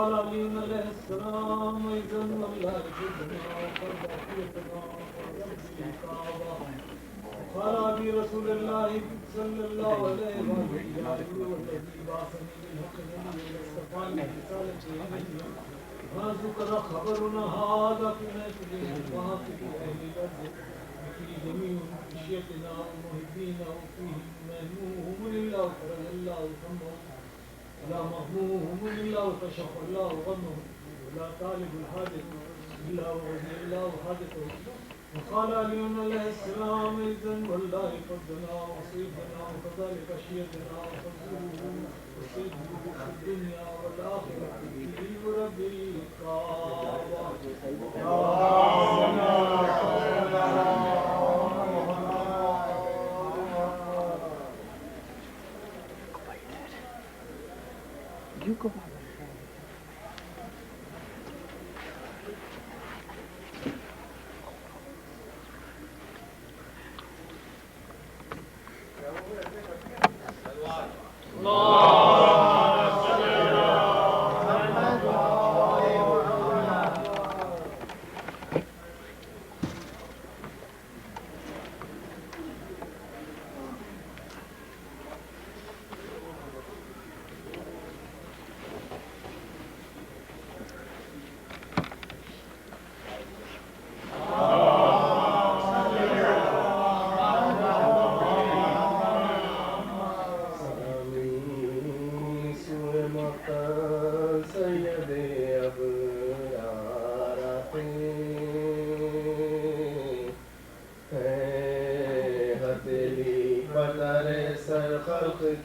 وقال علي عليه السلام أيضا والله جدنا وقد بقيتنا ورب الكعبة. قال أبي رسول الله صلى الله عليه وسلم يا أبي والذي بعثني بالحق نبي المصطفى برسالته إليهم ما ذكر خبرنا هذا في نجد وهاتف أهل بدر في جميع مشيتنا ومحبينا وفيهم مهموم الله فرج الله ذنبهم ولا مهموم الله كشف الله غمهم ولا طالب الحاجة إلا وغني الله حاجته. وقال علي عليه السلام إذن والله فضنا وصيبنا وكذلك شيتنا وفضله وصيبه في الدنيا والآخرة في رب الكعبة. You go on.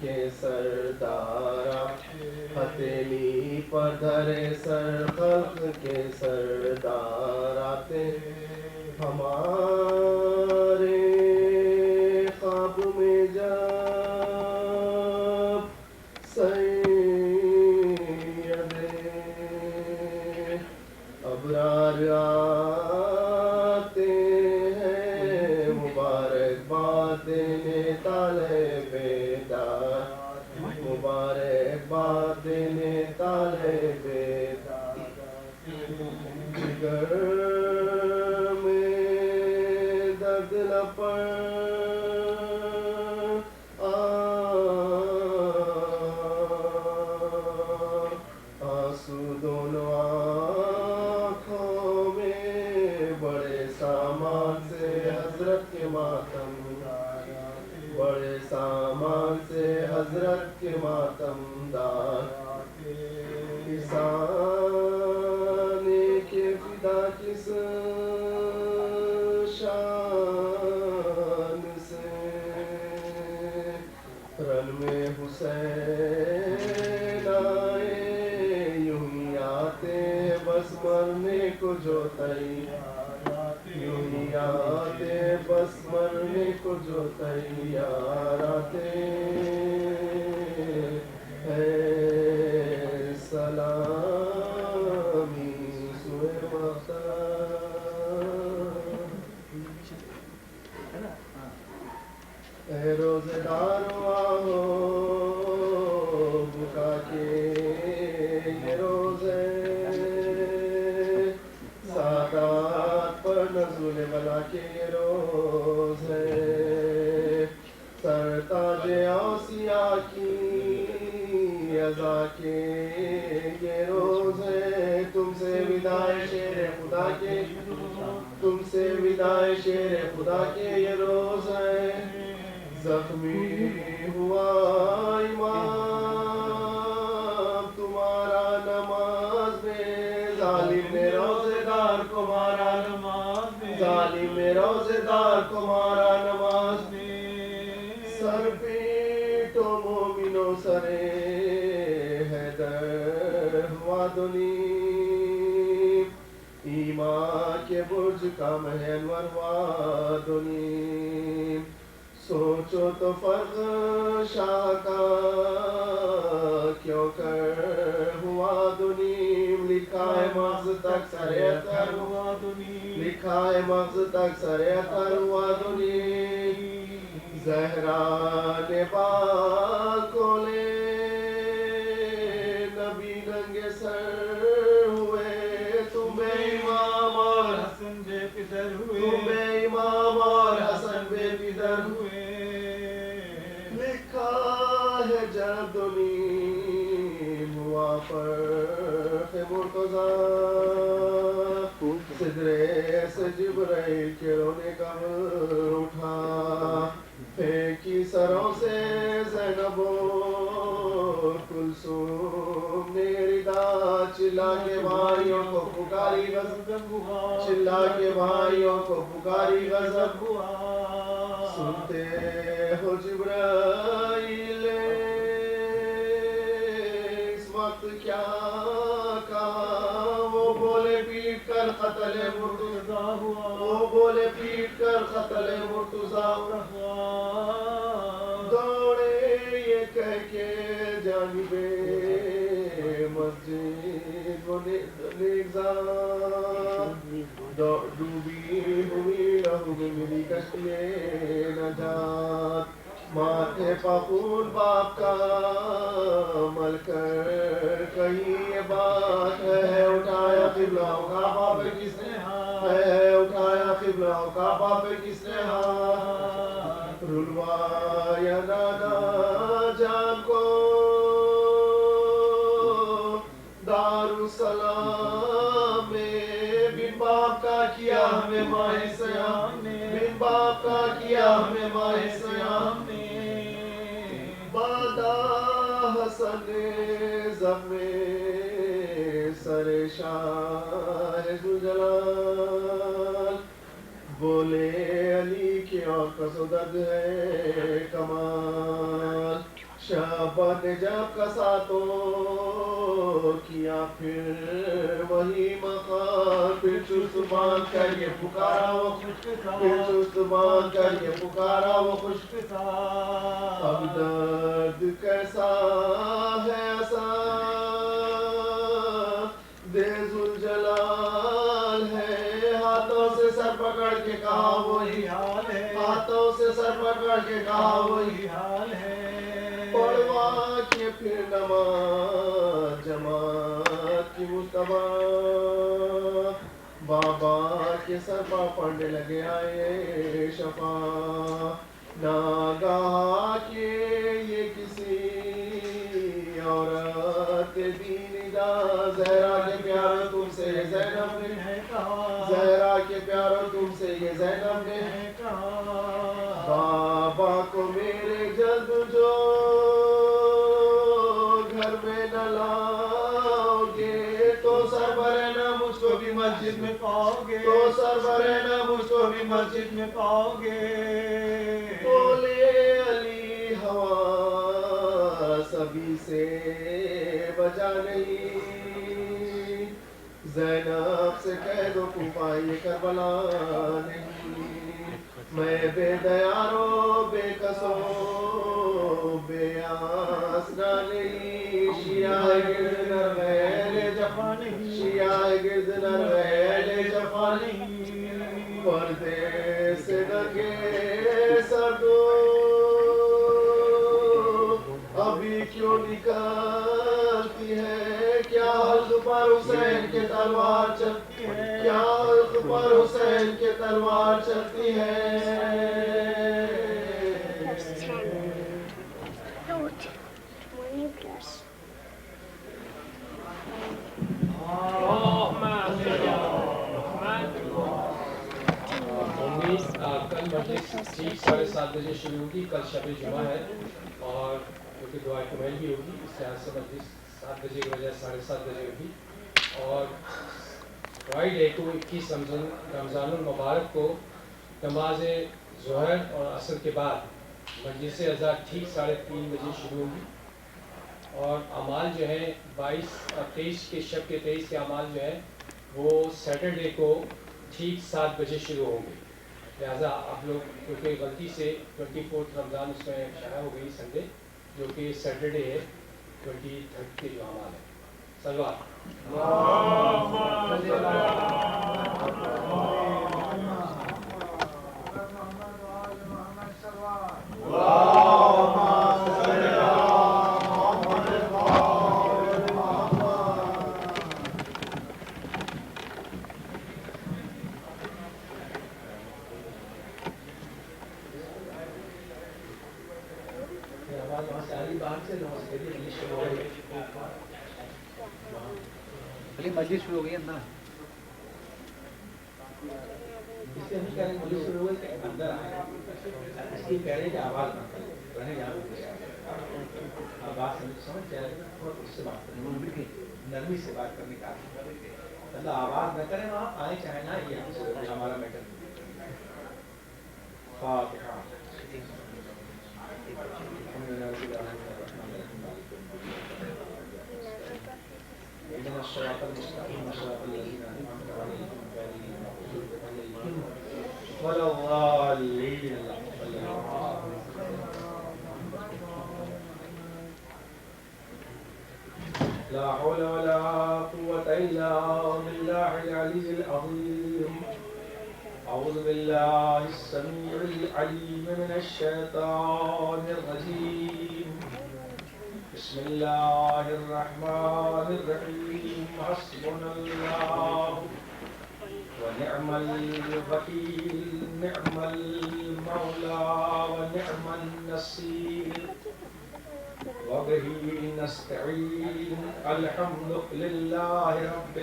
کے سردارا ہتھیلی پر دھرے سر خلق کے سردار آتے ہمارے خواب میں جب سید ابرار آتے ہیں مبارکباد دینے طالب دار مبارکباد دینے طالب دار جگر میں درد نہ پڑ آنسو دونوں آنکھوں میں بڑے سامان سے حضرت کے ماتم بڑے سامان سے حضرت کے ماتم دار کسانے کے فدا کس شان سے رن میں حسین آئے یوں ہی آتے بس مرنے کو جو تیار یوں ہی آتے بس مرنے کو جو تیار آتے ہیں سلامی سوئے اے روزے دارو آہو بکا کے یہ روزے سادات پر نزول بلا کے یہ روز ہے سرتاج اوصیاء کی عزا کے یہ روز ہے تم سے وداع شیر خدا کے تم سے وداع شیر خدا کے یہ روز ہے زخمی ہوا امام تمہارا نماز میں ظالم نے روزے دار کو مارا نماز میں ظالم نے روزے دار کو مارا نماز میں سر پیٹو مومنو سرے حیدر ہوا دنیم ایمان کے برج کا محنور ہوا دنیم سوچو تو فرق شاہ کا کیوں کر ہوا دنیم لکھا ہے مغز تک سریعتر ہوا دنیم لکھا ہے مغز تک سریعتر ہوا دنیم زہرا نے بال کھولے نبی ننگے سر ہوئے تم امام اور حسن بے پدر ہوئے تم امام اور حسن بے پدر ہوئے لکھا ہے جب دنیم ہوا فرخ مرتضیٰ سدرے سے جبرائیل کے رونے کا اٹھا پھینکی سروں سے زینب و کلثوم نے ردا چلا کے بھائیوں کو پکاری غضب چلا کے بھائیوں کو پکاری غضب سنتے ہو جبرائیل اس وقت کیا کہا وہ بولے پیٹ کر قتل مرتضیٰ ہوا وہ بولے پیٹ کر قتل مرتضیٰ ہوا دوڑے یہ کہہ کے جانب مسجد وہ نیگزار ڈوبی ہوئی رہو میں میری کشتی نجات ماتھے پخون باپ کا مل کر کہیں یہ بات ہے اٹھایا قبلہ کعبہ پہ کس نے ہے اٹھایا قبلہ کعبہ پہ کس نے ہاتھ رلوایا نانا جان کو دارالسلام میں بن باپ کا کیا ہمیں ماہ سیام نے بن باپ کا کیا ہمیں ماہ سیام نے بادہ حسن زخم سر شاہ ذوالجلال بولے علی کی اور قصدت ہے کمال شہبت نے جب کسا تو کیا پھر وہی مقام پھر چست باندھ کر یہ پکارا وہ خشک سا پھر چست باندھ کر یہ پکارا وہ خشک سا اب درد کیسا ہے ایسا دے ذوالجلال ہے ہاتھوں سے سر پکڑ کے کہا وہی حال ہے ہاتھوں سے سر پکڑ کے کہا وہی حال ہے پڑھوا کے پھر نماز جماعت کی مصطفیٰ بابا کے سر پر پڑھنے لگے آئے شفا ناگاہ کہ یہ کسی عورت دین دا زہرا کے پیارو تم سے یہ زینب نے کہا زہرا کے پیارو تم سے یہ زینب نے کہا بابا کو میرے جلد جو گھر میں نہ لاؤ گے تو سربراہ مجھ کو بھی مسجد میں پاؤ گے تو سربراہ مجھ کو بھی مسجد میں پاؤ گے بولے علی ہوا سبھی سے بجا نہیں زینب سے کہہ دو کوفہ یہ کربلا نہیں میں بے دیارو بے کسو بے آس نہ نہیں شیعہ گرد نر ویل جفا نہیں شیعہ گرد نر ویل جفا نہیں پردے سے لگے سردو ابھی کیوں نکالتی ہے کیا حلق پر حسین کے تلوار چلتی ہے کیا حلق پر حسین کے تلوار چلتی ہے کل مجلس ٹھیک 7:30 بجے شروع ہوگی کل شب جمعہ ہے اور کیونکہ دعا کمیل بھی ہوگی اس لحاظ سے مجلس 7 بجے کی بجائے 7:30 بجے ہوگی اور فرائیڈے کو 21 رمضان المبارک کو نماز ظہر اور عصر کے بعد مجلس عزا ٹھیک 3:30 بجے شروع ہوگی اور اعمال جو ہیں 22 اور 23 کے شب کے 23 کے اعمال جو ہیں وہ سیٹرڈے کو ٹھیک 7 بجے شروع ہوں گے لہٰذا آپ لوگ کیونکہ غلطی سے 24 رمضان اس میں شائع ہو گئی سنڈے جو کہ سیٹرڈے ہے 23 کے جو اعمال ہے سلوات علی مجلس شروع ہو گئی اندر اس سے ہم کہہ رہے ہیں مجھے شروع ہوئے کہ اندر آئے اس کی کہہ رہے ہیں کہ آواز نہ کریں رہے یہاں آواز سمجھ جائے اور اس سے بات کریں نرمی سے بات کرنے کا مطلب آواز نہ کریں وہاں آئے چاہے نہ یہ ہمارا میٹر فاتحہ اهدنا الصراط المستقيم صراط الذين أنعمت عليهم غير المغضوب عليهم ولا الضالين لا حول ولا قوة إلا بالله العلي العظيم أعوذ بالله السميع العليم من الشيطان الرجيم بسم الله الرحمن الرحيم حسبنا الله ونعم الوكيل نعم المولى ونعم النصير وبه نستعين الحمد لله رب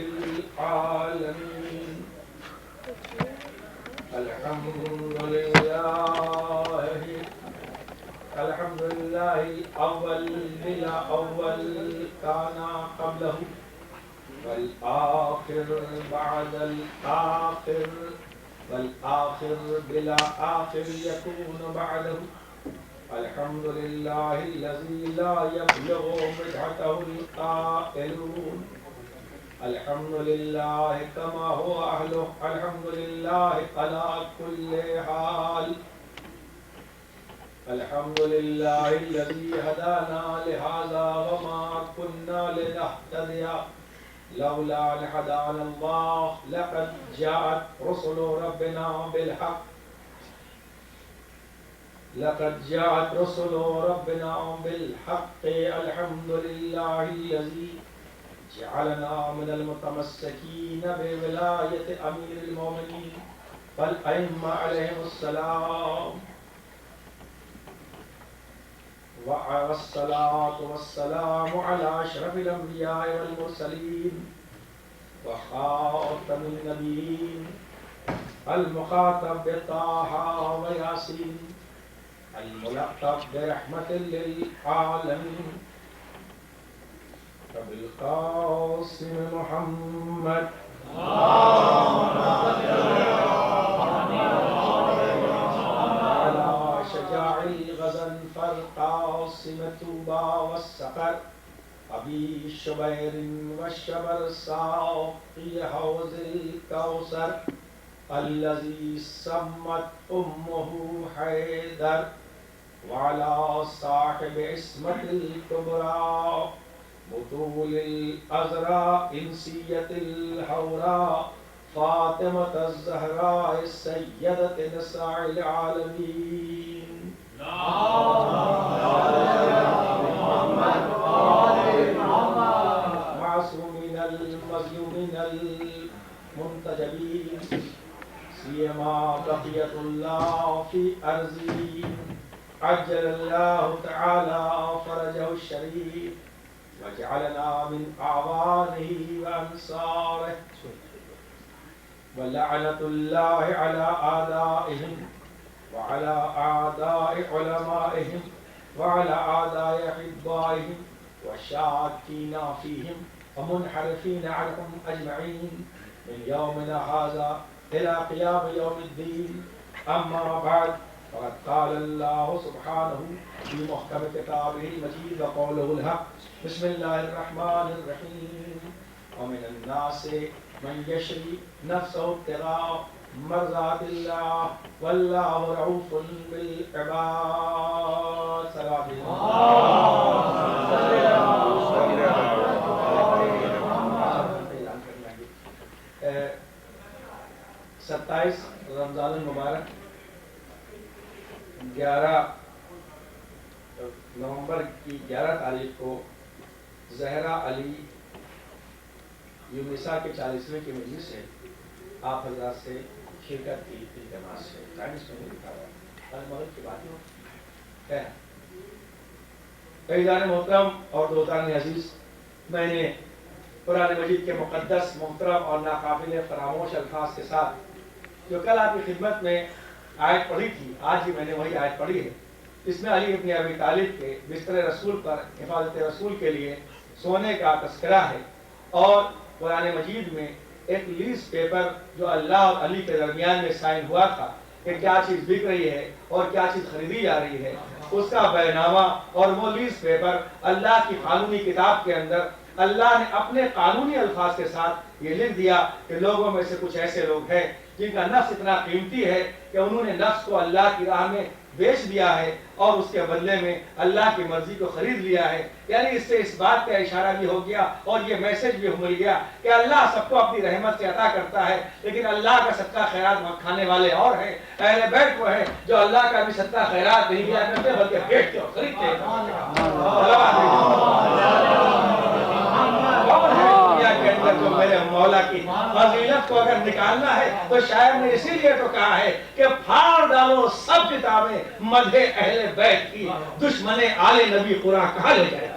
العالمين الحمد لله الأول بلا أول كان قبله والآخر بعد الآخر والآخر بلا آخر يكون بعده الحمد لله الذي لا يبلغ مدحته القائلون الحمد لله كما هو أهله الحمد لله على كل حال الحمد لله الذي هدانا لهذا وما كنا لنهتدي لولا أن هدانا الله لقد جاءت رسل ربنا بالحق لقد جاءت رسل ربنا بالحق الحمد لله الذي جعلنا من المتمسكين بولاية أمير المؤمنين والأئمة عليهم السلام والصلاة والسلام على أشرف الأنبياء والمرسلين وخاتم النبيين المخاطب بطه وياسين الملقب برحمة للعالمين وبالقاسم محمد على شجاع الغزنفر قاسم طوبى والسقر أبي شبير والشبر ساقي حوض الكوثر الذي سمت أمه حيدر وعلى صاحب عصمة الكبرى بطول الأزرى إنسية الحوراء فاطمة الزهراء السيدة نساء العالمين معصومين المظلومين المنتجبين سيما بقية الله في أرضه عجل الله تعالى فرجه الشريف وجعلنا من أعوانه وأنصاره ولعنة الله على أعدائهم وعلى أعداء علمائهم وعلى أعداء أحبائهم والشاكين فيهم ومنحرفين عنهم أجمعين من يومنا هذا إلى قيام يوم الدين أما بعد فقد قال الله سبحانه في محكم كتابه المجيد وقوله الحق بسم الله الرحمن الرحيم ومن الناس من يشري نفسه ابتغاء مرضات الله والله رؤوف بالعباد صلاة ستائیس رمضان المبارک 11 نومبر کی 11 تاریخ کو زہرا علی یونسا کے 40ویں کی مجلس سے آپ حضرات سے شرکت کی التماس سے ٹائمس میں لکھا ہوا ہے مغرب کی بات ہے عزیزان محترم اور دوستان عزیز، میں نے قرآن مجید کے مقدس محترم اور ناقابل فراموش الفاظ کے ساتھ جو کل آپ کی خدمت میں آیت پڑھی تھی، آج بھی میں نے وہی آیت پڑھی ہے. اس میں علی ابن ابی طالب کے بستر رسول پر حفاظت رسول کے لیے سونے کا تذکرہ ہے، اور قرآن مجید میں ایک لیز پیپر جو اللہ اور علی کے درمیان میں سائن ہوا تھا کہ کیا چیز بک رہی ہے اور کیا چیز خریدی جا رہی ہے، اس کا بیانامہ اور وہ لیز پیپر اللہ کی قانونی کتاب کے اندر اللہ نے اپنے قانونی الفاظ کے ساتھ یہ لکھ دیا کہ لوگوں میں سے کچھ ایسے لوگ ہیں جن کا نفس اتنا قیمتی ہے کہ انہوں نے نفس کو اللہ کی راہ میں بیچ دیا ہے اور اس کے بدلے میں اللہ کی مرضی کو خرید لیا ہے. یعنی اس سے اس بات کا اشارہ بھی ہو گیا اور یہ میسج بھی مل گیا کہ اللہ سب کو اپنی رحمت سے عطا کرتا ہے، لیکن اللہ کا صدقہ خیرات کھانے والے اور ہیں. اہل بیت وہ ہیں جو اللہ کا بھی صدقہ خیرات نہیں دیا کرتے بلکہ بیچتے اور خریدتے ہیں. تو میرے مولا کی فضیلت کو اگر نکالنا ہے تو شاعر نے اسی لیے تو کہا ہے کہ پھاڑ ڈالو سب کتابیں مدح اہل بیت کی، دشمن آل نبی قرآن کہا لے جائے.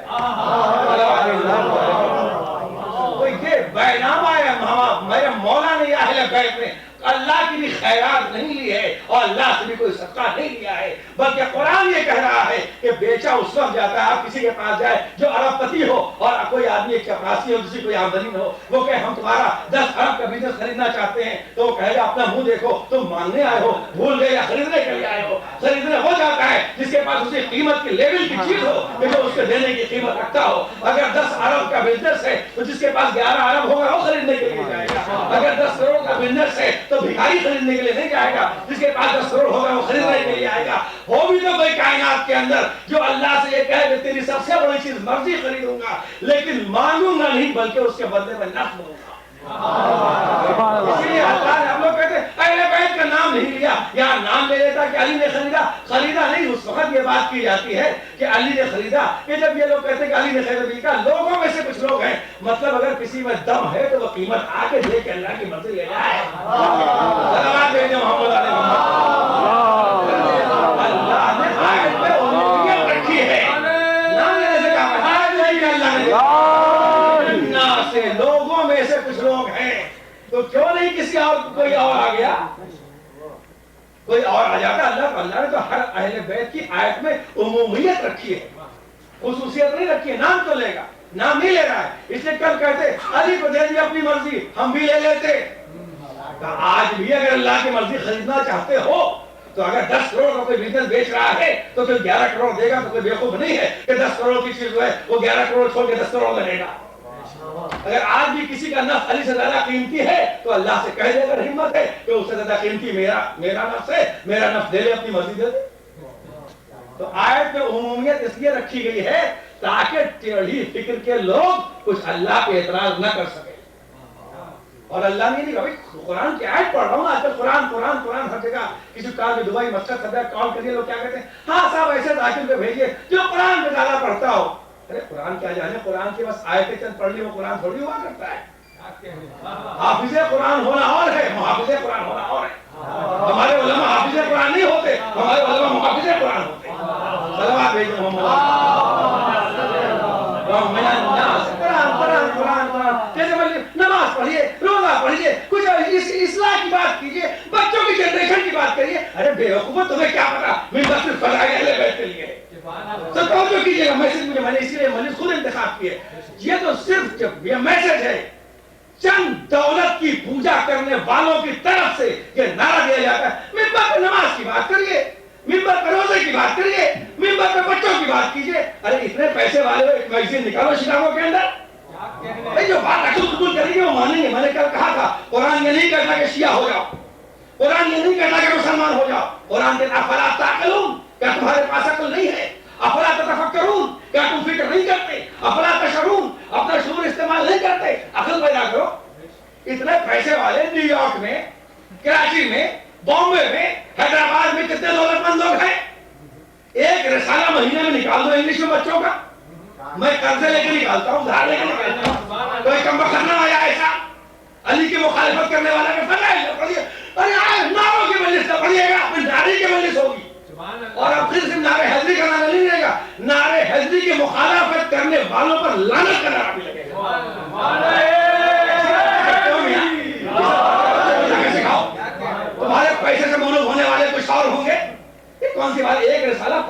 تو یہ بیانامہ ہے میرے مولا نے اہل بیت میں اللہ کی بھی خیرات نہیں لی ہے اور اللہ سے بھی کوئی صدقہ نہیں لیا ہے، بلکہ قرآن یہ کہہ رہا ہے کہ بیچا اس وقت جاتا ہے. آپ کسی کے پاس جائے جو ارب پتی ہو اور کوئی آدمی ایک چپراسی ہو جس کی کوئی آمدنی نہ ہو، وہ کہ ہم تمہارا 10 ارب کا بزنس خریدنا چاہتے ہیں، تو وہ کہے گا اپنا منہ دیکھو، تم مانگنے آئے ہو، بھول گئے یا خریدنے کے لیے آئے ہو. خریدنے وہ جاتا ہے جس کے پاس اسی قیمت کی لیول کی چیز ہو کہ جو اس کے دینے کی قیمت رکھتا ہو. اگر 10 ارب کا بزنس ہے تو جس کے پاس 11 ارب ہوگا وہ خریدنے کے لیے جائے گا. اگر 10 کروڑ کا بزنس ہے تو بھکاری خریدنے کے لیے نہیں جائے گا، جس کے پاس 10 کروڑ ہوگا وہ خریدنے کے لیے آئے گا. وہ بھی تو کوئی کائنات کے اندر جو اللہ سے یہ کہے کہ تیری سب سے بڑی چیز مرضی خریدوں گا لیکن مانگوں گا نہیں بلکہ اس کے بدلے میں نفع دوں گا. اسی لیے اللہ نے ہم لوگ کہتے ہیں اہل بیت کا نام نہیں لیا، یہاں نام لے لیتا کہ علی نے خریدا نہیں. اس وقت یہ بات کی جاتی ہے کہ علی نے خریدا، کہ جب یہ لوگ کہتے ہیں کہ علی نے خریدا، لوگوں میں سے کچھ لوگ ہیں، مطلب اگر کسی میں دم ہے تو وہ قیمت آ کے دے کے اللہ کی مرضی لے جائے. اللہ نے آیت میں اولویت رکھی ہے، نام لینے سے کہا اللہ نے سے لوگوں میں سے کچھ لوگ ہیں، تو کیوں نہیں کسی اور کوئی اور آ گیا، کوئی اور آ جاتا. اللہ نے تو ہر اہل بیت کی آیت میں عمومیت رکھی ہے، خصوصیت نہیں رکھی ہے. نام تو لے گا، نام نہیں لے رہا ہے. اس لیے کل کہتے علی کو دے دیا اپنی مرضی، ہم بھی لے لیتے. آج بھی اگر اللہ کی مرضی خریدنا چاہتے ہو تو اگر 10 کروڑ کا کوئی بزنس بیچ رہا ہے تو پھر 11 کروڑ دے گا تو کوئی بیوقوف نہیں ہے کہ 10 کروڑ کی چیز جو ہے وہ 11 کروڑ چھوڑ کے 10 کروڑ میں لے گا. اگر آج بھی کسی کا نفس علی سے زیادہ قیمتی ہے تو اللہ سے کہہ دے گا ہمت ہے کہ اس سے زیادہ قیمتی میرا نفس ہے، میرا نفس دے لے، اپنی مرضی دے دے. تو آیت میں عمومیت اس لیے رکھی گئی ہے تاکہ ٹیڑھی فکر کے لوگ کچھ اللہ پہ اعتراض نہ کر سکے. اور اللہ نے نہیں کہا قرآن کی آیت پڑھ رہا ہوں آج کل، قرآن ہر جگہ. کسی کال میں دبئی مسجد صدر کال کریے، لوگ کیا کہتے ہیں، ہاں صاحب ایسے داخل کو بھیجیے جو قرآن پہ زیادہ پڑھتا ہو. ارے قرآن کیا جانے، قرآن کی بس آیتیں چند پڑھ لی وہ قرآن تھوڑی ہوا کرتا ہے. حافظ قرآن ہونا اور ہے، محافظ قرآن ہونا اور ہے. ہمارے علماء حافظ قرآن نہیں ہوتے، ہمارے علماء محافظ قرآن ہوتے. صلوات بھیجو محمد نماز پڑھیے، روزہ پڑھیے، کچھ اصلاح کی بات کیجیے، بچوں کی جنریشن کی بات کریے. ارے بے وقوف، تمہیں کیا پتا ممبر صرف فضائل اہل بیت کے لیے. تو توجہ کیجیے گا، میسج مجھے میں نے اسی لیے مجلس خود انتخاب کی ہے. یہ تو صرف یہ میسج ہے چند دولت کی پوجا کرنے والوں کی طرف سے یہ نعرہ دیا جاتا ہے. ممبر پہ نماز کی بات کریے، ممبر پہ روزے کی بات کریے، ممبر پہ بچوں کی بات کیجیے. ارے اتنے پیسے والے ہو، ایک میگزین نکالو شکاگو کے اندر. جو بات عقل قبول کریں گے وہ مانیں گے. میں نے کل کہا تھا قرآن یہ نہیں کہتا کہ شیعہ ہو جاؤ، قرآن یہ نہیں کہتا کہ مسلمان ہو جاؤ. قرآن کہتا افلا تعقلون، کیا تمہارے پاس عقل نہیں ہے؟ افلا تتفکرون، کیا تم فکر نہیں کرتے؟ افلا تشعرون، اپنا شعور استعمال نہیں کرتے؟ عقل پیدا کرو. اتنے پیسے والے نیو یارک میں، کراچی میں، بامبے میں، حیدرآباد میں کتنے دولت مند لوگ ہیں. ایک رسالہ مہینے میں نکال دو انگلش میں بچوں کا. میں قرضے لے کے نکالتا ہوں، دھار لے کے نکالتا ہوں. کوئی کم بخت نہ آیا ایسا علی کی مخالفت کرنے والا کہ فضائل پڑھیے. ارے ناروں کی مجلس نہ پڑھیے گا، اپنی ناری کی مجلس ہوگی. اور اب پھر صرف نعرے حیدری کا نعرہ نہیں لگے گا، نعرے حیدری کی مخالفت کرنے والوں پر لعنت کا نعرہ بھی لگے گا.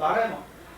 12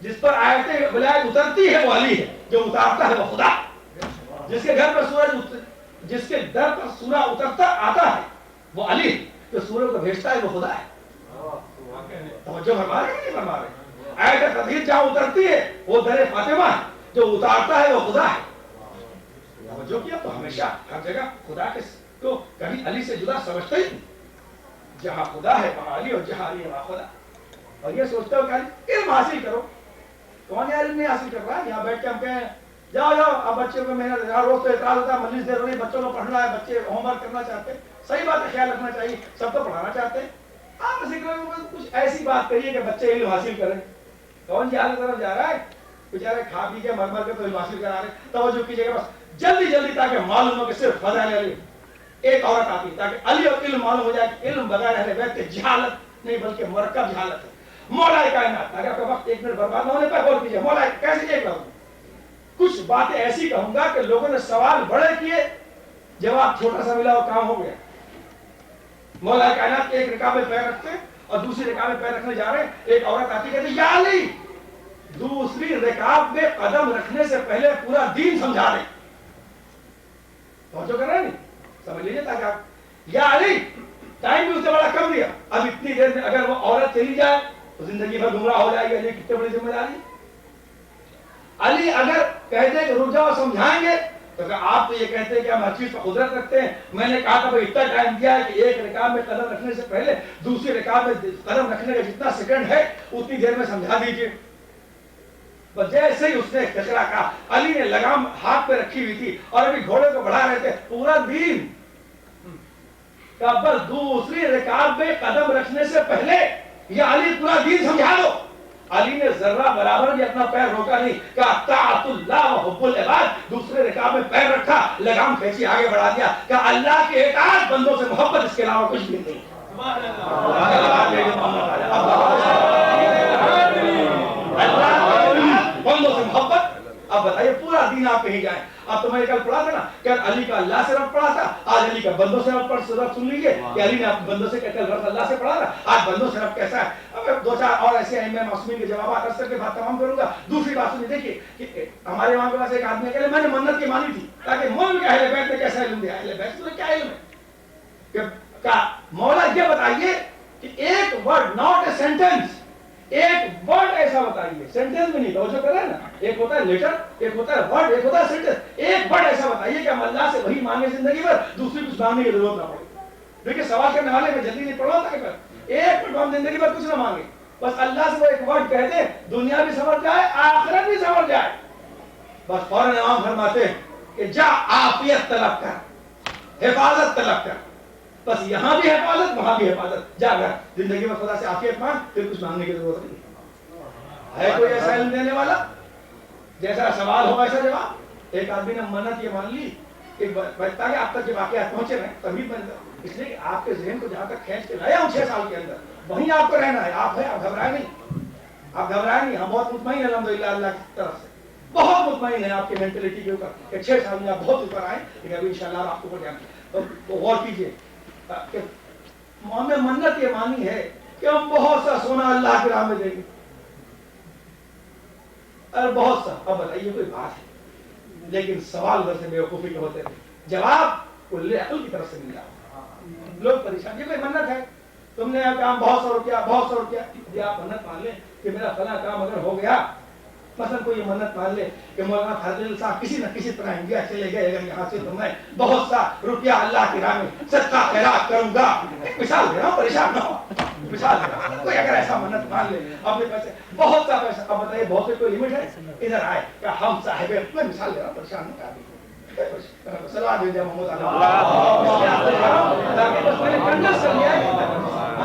جس پر آیت ولایت اترتی ہے وہ علی ہے، جو اتارتا ہے وہ خدا، جس کے گھر پر جس کے در پر سورہ اترتا آتا ہے وہ علی ہے، جو سورہ کو بھیجتا ہے وہ خدا ہے۔ توجہ فرما رہے ہیں کہ نہیں فرما رہے؟ آیت تطہیر جہاں اترتی ہے وہ در فاطمہ ہے، جو اتارتا ہے وہ خدا ہے۔ توجہ کیا؟ تو ہمیشہ ہر جگہ خدا کے کو کبھی علی سے جدا سمجھتے ہی نہیں۔ جہاں خدا ہے وہاں علی، اور جہاں علی ہے وہاں خدا۔ اور یہ سوچتے ہو کہ علم حاصل کرو، کون علم نہیں حاصل کر رہا ہے؟ یہاں بیٹھ کے ہم کہیں جاؤ جاؤ، اب بچوں کو محنت، روز تو اعتراض ہوتا ہے مجلس دیر ہو رہی، بچوں کو پڑھنا ہے، بچے ہوم ورک کرنا چاہتے ہیں، صحیح بات ہے، خیال رکھنا چاہیے، سب کو پڑھانا چاہتے ہیں، آپ کچھ ایسی بات کریے کہ بچے علم حاصل کریں۔ کون جہاں کی طرف جا رہا ہے؟ بیچارے کھا پی کے مر مر کے تو علم حاصل کرا رہے ہیں۔ توجہ کیجیے گا بس جلدی جلدی، تاکہ معلوم ہو کہ صرف فضائل علی ایک عورت آتی، تاکہ علی اور علم معلوم ہو جائے کہ علم بغیر اہل بیت کے جہالت نہیں بلکہ مرکب جہالت ہے۔ مولا کائنات، اگر آپ کا وقت ایک منٹ برباد نہ ہونے پر غور کیجیے، مولا کیسے ایک لفظ کچھ باتیں ایسی کہوں گا کہ لوگوں نے سوال بڑے کیے، جواب چھوٹا سا ملا اور کام ہو گیا۔ مولا کائنات ایک رکاب میں پیر رکھتے اور دوسری رکاب میں پیر رکھنے جا رہے ہیں، ایک عورت آتی کہتی یا علی، دوسری رکاب میں قدم رکھنے سے پہلے پورا دین سمجھا رہے۔ توجہ کر رہے ہیں نہیں؟ سمجھ لیجیے تاکہ آپ، یا علی، ٹائم بھی اس سے بڑا کم دیا، اب اتنی دیر میں اگر وہ عورت چلی جائے تو زندگی بھر گمراہ ہو جائے گی۔ علی کتنے بڑی ذمہ داری۔ علی اگر کہتے کہ رک جاؤ سمجھائیں گے، تو کہ آپ تو یہ کہتے ہیں کہ ہم ہر چیز پر قدرت رکھتے ہیں، میں نے کہا تھا اتنا ٹائم دیا ہے کہ ایک رکعت میں قدم رکھنے سے پہلے دوسری رکعت میں قدم رکھنے کا جتنا سیکنڈ ہے اتنی دیر میں سمجھا دیجیے۔ بس جیسے ہی اس نے کچرا کہا، علی نے لگام ہاتھ پہ رکھی ہوئی تھی اور ابھی گھوڑے کو بڑھا رہے تھے، پورا دین کا بس دوسری رکعت میں قدم رکھنے سے پہلے یا علی پورا دین سمجھا دو۔ علی نے ذرہ برابر بھی اپنا پیر روکا نہیں، کہا طاعت اللہ و حب العباد، دوسرے رکعت میں پیر رکھا، لگام کھینچی آگے بڑھا دیا، کہا اللہ کے اطاعت، بندوں سے محبت، اس کے علاوہ کچھ بھی نہیں۔ بندوں سے محبت۔ اب بتائیے پورا دین آپ کہیں جائیں۔ اب تو میں کل پڑھا تھا نا کہ علی کا اللہ سے رب پڑھا تھا، آج علی کا بندوں سے رب سن لیجیے کہ علی نے بندوں سے کل رب اللہ سے پڑھا تھا، آج بندوں سے رب کیسا ہے۔ اب دو چار اور ایسے ائمہ معصومین کے جوابات عرض کر کے بات تمام کروں گا۔ دوسری بات سنیے، دیکھیے کہ ہمارے وہاں کے پاس ایک آدمی کہ میں نے منت کی مانی تھی تاکہ مولوی کے اہل بیت نے کیسا علم دیا، اہل بیت میں کیا علم ہے کہ مولا یہ بتائیے کہ ایک ورڈ، ناٹ اے سینٹینس، ایک ورڈ ایسا بتائیے، سینٹینس میں نہیں، توجہ کر رہے ہیں نا، ایک ہوتا ہے لیٹر، ایک ہوتا ہے ورڈ، ایک ہوتا ہے سینٹینس، ایک ورڈ ایسا بتائیے کہ ہم اللہ سے وہی مانگے زندگی بھر، دوسری کچھ مانگنے کی ضرورت نہ پڑے۔ دیکھیں سوال کرنے والے میں جلدی نہیں پڑھا تھا کہ ایک منٹ ہم زندگی بھر کچھ نہ مانگے، بس اللہ سے وہ ایک ورڈ کہہ دیں، دنیا بھی سمجھ جائے، آخرت بھی سمجھ جائے، بس فوراً امام فرماتے ہیں کہ جا عافیت طلب کر، حفاظت طلب کر، بس یہاں بھی حفاظت وہاں بھی حفاظت، جا کر زندگی میں خدا سے عافیت مانگ، پھر کچھ مانگنے کی ضرورت نہیں ہے۔ کوئی ایسا علم دینے والا جیسا سوال ہو ایسا جواب؟ ایک آدمی نے منت یہ مان لی کہ تاکہ آپ تک یہ واقعات پہنچے رہے، تمہید بن جائے، اس لیے کہ آپ کے ذہن کو جہاں تک کھینچ کے لایا ہوں 6 سال کے اندر، وہیں آپ کو رہنا ہے۔ آپ گھبرائے نہیں، آپ گھبرائے نہیں، ہم بہت مطمئن ہیں الحمدللہ اللہ کی طرف سے، بہت مطمئن ہیں آپ کی مینٹلٹی کے اوپر کہ 6 سال میں آپ بہت اوپر آئیں، لیکن ابھی انشاءاللہ آپ کو اوپر جانا۔ تو غور کیجیے کہ ہمیں منت یہ مانی ہے کہ ہم بہت سا سونا اللہ کی راہ میں دیں گے، اور بہت سا۔ اب بتائیے کوئی بات ہے، لیکن سوال ادھر سے بیوقوفی کے ہوتے ہیں، جواب کل عقل کی طرف سے مل رہا۔ لوگ پریشان، یہ کوئی منت ہے، تم نے کام بہت سا روپیہ، بہت سا روپیہ، یہ آپ منت مان لیں کہ میرا فلاں کام اگر ہو گیا، مثلا کوئی منت مان لے کہ مولانا فاضل صاحب کسی نہ کسی طرح انڈیا چلے گئے، اگر یہاں سے تو میں بہت سا روپیہ اللہ کی راہ میں صدقہ خیرات کروں گا۔ مثال دے رہا ہوں، پریشان نہ ہو، مثال دے رہا ہوں، کوئی اگر ایسا منت مان لے اپنے پیسے، بہت سا پیسہ، اب بتائیے بہت سے کوئی لمٹ ہے؟ ادھر آئے کہ ہم صاحب، میں مثال دے رہا ہوں، پریشان نہیں کر سلام دے دیا محمد